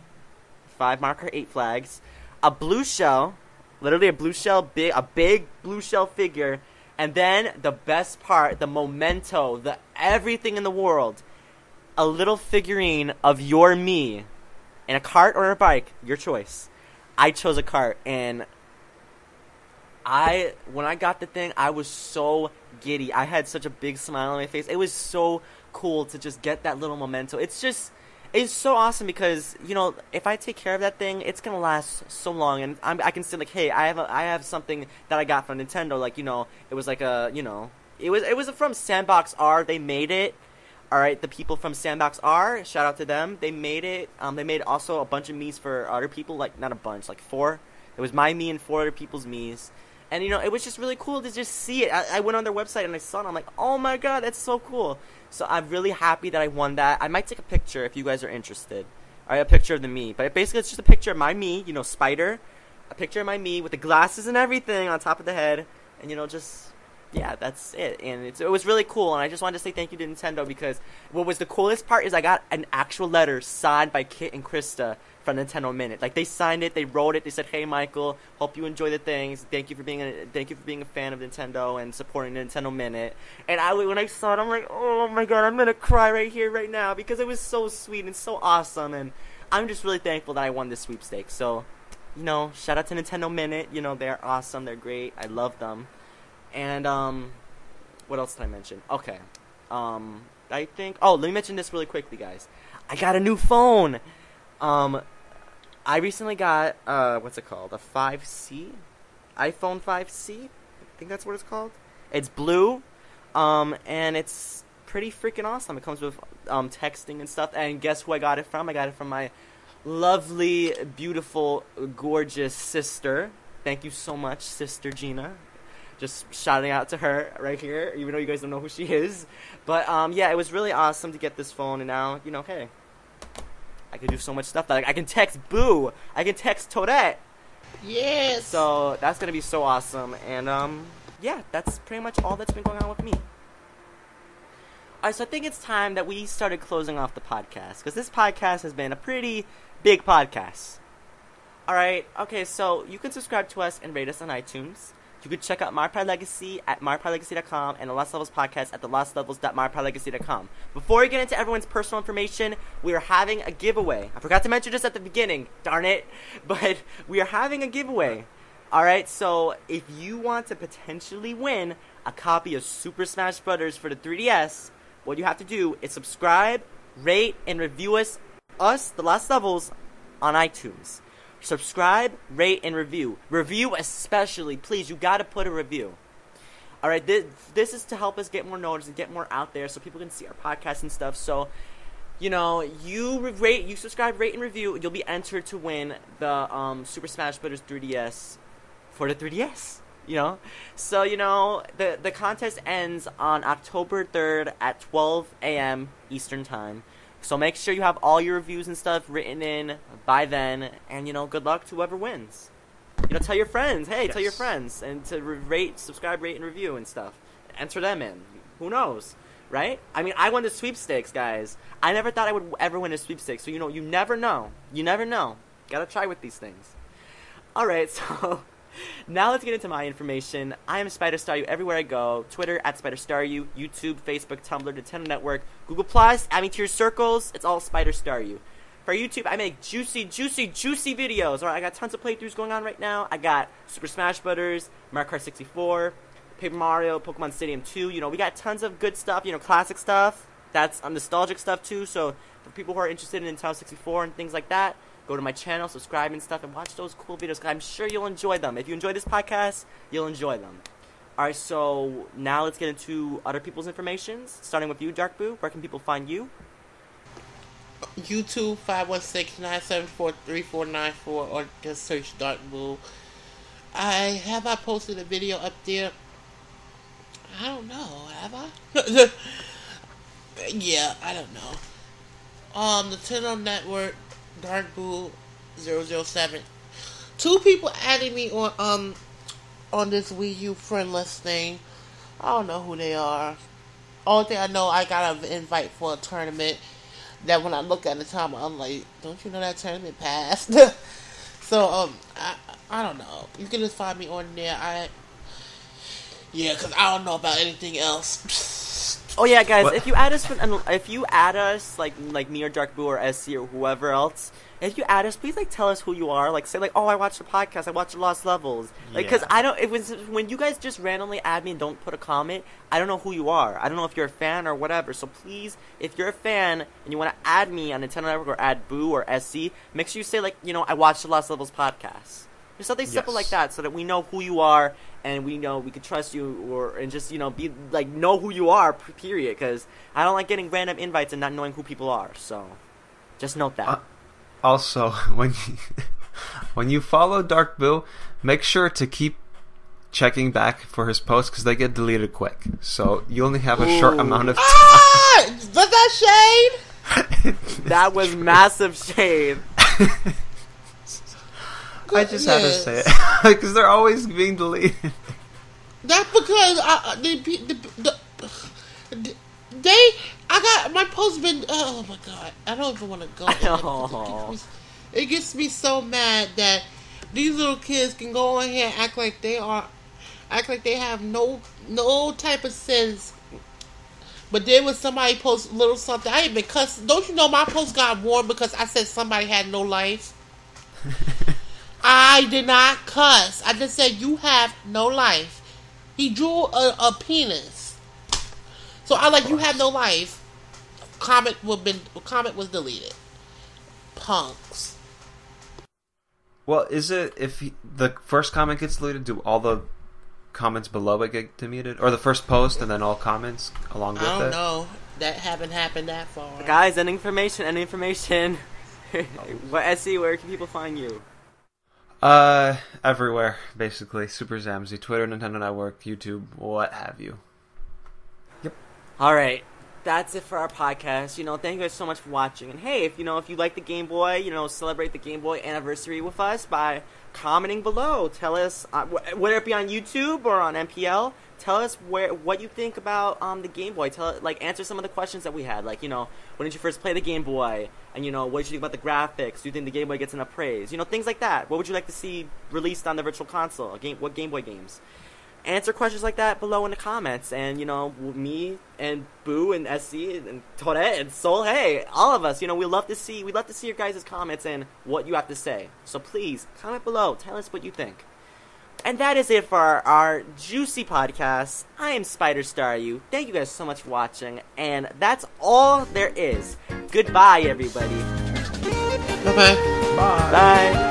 [SPEAKER 1] 5 Marker 8 flags, a blue shell, literally a blue shell, a big blue shell figure, and then the best part, the memento, the everything in the world, a little figurine of your me in a cart or a bike, your choice. I chose a cart, and when I got the thing, I was so giddy. I had such a big smile on my face. It was so cool to just get that little memento. It's so awesome because, you know, if I take care of that thing, it's gonna last so long, and I can say like, hey, I have something that I got from Nintendo. Like, you know, it was like it was from Sandbox R. They made it. All right, the people from Sandbox R, shout out to them. They made it. They made also a bunch of Miis for other people, like not a bunch, like 4. It was my Mii and 4 other people's Miis. And, you know, it was just really cool to just see it. I went on their website and I saw it. And I'm like, oh, my God, that's so cool. So I'm really happy that I won that. I might take a picture if you guys are interested. All right, a picture of the Mii. But basically, it's just a picture of my Mii, you know, Spider. A picture of my Mii with the glasses and everything on top of the head. And, you know, just, yeah, that's it. And it was really cool. And I just wanted to say thank you to Nintendo because what was the coolest part is I got an actual letter signed by Kit and Krista from Nintendo Minute. Like, they signed it, they wrote it, they said, hey, Michael, hope you enjoy the things. Thank you for being a fan of Nintendo and supporting Nintendo Minute. And when I saw it, I'm like, oh my God, I'm gonna cry right here, right now, because it was so sweet and so awesome, and I'm just really thankful that I won this sweepstakes. So, you know, shout out to Nintendo Minute. You know, they're awesome, they're great, I love them. And, what else did I mention? Okay. I think, let me mention this really quickly, guys. I got a new phone. I recently got, what's it called? A 5C? iPhone 5C? I think that's what it's called. It's blue, and it's pretty freaking awesome. It comes with, texting and stuff, and guess who I got it from? I got it from my lovely, beautiful, gorgeous sister. Thank you so much, Sister Gina. Just shouting out to her right here, even though you guys don't know who she is. But, yeah, it was really awesome to get this phone, and now, you know, hey, I can do so much stuff. Like, I can text Boo. I can text Toadette.
[SPEAKER 2] Yes.
[SPEAKER 1] So, that's going to be so awesome. And, yeah, that's pretty much all that's been going on with me. Alright, so I think it's time that we started closing off the podcast. Because this podcast has been a pretty big podcast. Alright, okay, so you can subscribe to us and rate us on iTunes. You can check out My Pride Legacy at MyPrideLegacy.com and the Lost Levels podcast at thelostlevels.mypridelegacy.com. Before we get into everyone's personal information, we are having a giveaway. I forgot to mention this at the beginning, darn it, but we are having a giveaway. Alright, so if you want to potentially win a copy of Super Smash Bros. For the 3DS, what you have to do is subscribe, rate, and review us, the Lost Levels, on iTunes. Subscribe, rate, and review. Review especially. Please, you gotta put a review. Alright, this is to help us get more noticed and get more out there so people can see our podcast and stuff. So, you know, you subscribe, rate, and review, you'll be entered to win the Super Smash Bros. 3DS for the 3DS. You know? So, you know, the contest ends on October 3rd at 12 a.m. Eastern Time. So make sure you have all your reviews and stuff written in by then, and, you know, good luck to whoever wins. You know, tell your friends. Hey, yes. Tell your friends. And to rate, subscribe, rate, and review and stuff. Enter them in. Who knows? Right? I mean, I won the sweepstakes, guys. I never thought I would ever win a sweepstakes. So, you know, you never know. You never know. Gotta try with these things. Alright, so now let's get into my information. I am SpiderStarU everywhere I go. Twitter at SpiderStarU, YouTube, Facebook, Tumblr, Nintendo Network, Google+, add me to your circles. It's all SpiderStarU. For YouTube, I make juicy videos. Alright, I got tons of playthroughs going on right now. I got Super Smash Bros., Mario Kart 64, Paper Mario, Pokemon Stadium 2. You know, we got tons of good stuff, you know, classic stuff. That's nostalgic stuff too, so for people who are interested in Nintendo 64 and things like that, go to my channel, subscribe and stuff, and watch those cool videos, because I'm sure you'll enjoy them. If you enjoy this podcast, you'll enjoy them. Alright, so now let's get into other people's information, starting with you, Dark Boo. Where can people find you?
[SPEAKER 2] YouTube 516-974-3494, or just search Dark Boo. I posted a video up there? I don't know, have I? Yeah, I don't know. Nintendo Network, Dark Boo 007. 2 people added me on this Wii U friend list thing. I don't know who they are. Only thing I know, I got an invite for a tournament that when I look at the time, I'm like, don't you know that tournament passed? So, I don't know. You can just find me on there. Because I don't know about anything else.
[SPEAKER 1] Oh yeah, guys,
[SPEAKER 3] What?
[SPEAKER 1] if you add us like me or Dark Boo or SC or whoever else, if you add us, please like tell us who you are. Like say like, oh, I watched the podcast, I watched the Lost Levels. Like, because
[SPEAKER 3] Yeah.
[SPEAKER 1] I don't. It was when you guys just randomly add me and don't put a comment. I don't know who you are. I don't know if you're a fan or whatever. So please, if you're a fan and you want to add me on Nintendo Network or add Boo or SC, make sure you say like, I watched the Lost Levels podcast. Just something simple like
[SPEAKER 3] Yes.
[SPEAKER 1] that, so that we know who you are and we know we can trust you, and just be like know who you are. Period. Because I don't like getting random invites and not knowing who people are. So just note that.
[SPEAKER 3] Also, when you follow Dark Boo, make sure to keep checking back for his posts because they get deleted quick. So you only have a short amount of time.
[SPEAKER 2] Ah! Was that shade?
[SPEAKER 1] That was massive shade.
[SPEAKER 3] I just had to say it because they're always being deleted.
[SPEAKER 2] That's because I got my post been. Oh my god, I don't even want to go.
[SPEAKER 1] Oh.
[SPEAKER 2] It gets me so mad that these little kids can go in here and act like they have no type of sense. But then when somebody posts a little something, I even cuss. Don't you know my post got warned because I said somebody had no life? I did not cuss. I just said you have no life. He drew a penis. So I like you have no life. Comment was deleted. Punks.
[SPEAKER 3] Well, is it if the first comment gets deleted, do all the comments below it get deleted, or the first post and then all comments along with it?
[SPEAKER 2] I don't know. That haven't happened that far.
[SPEAKER 1] Guys, any information. What SC? Where can people find you?
[SPEAKER 3] Everywhere, basically. Super Zamzy, Twitter, Nintendo Network, YouTube, what have you. Yep.
[SPEAKER 1] All right, that's it for our podcast. Thank you guys so much for watching. And hey, if you like the Game Boy, celebrate the Game Boy anniversary with us by commenting below. Tell us whether it be on YouTube or on MPL. Tell us what you think about the Game Boy. Answer some of the questions that we had. When did you first play the Game Boy? And what did you think about the graphics? Do you think the Game Boy gets enough praise? Things like that. What would you like to see released on the Virtual Console? What Game Boy games? Answer questions like that below in the comments. And me and Boo and SC and Tourette and Soul, hey, all of us. We love to see your guys' comments and what you have to say. So please comment below. Tell us what you think. And that is it for our juicy podcast. I am Spider Star You. Thank you guys so much for watching, and that's all there is. Goodbye, everybody.
[SPEAKER 2] Bye-bye.
[SPEAKER 3] Bye.
[SPEAKER 1] Bye.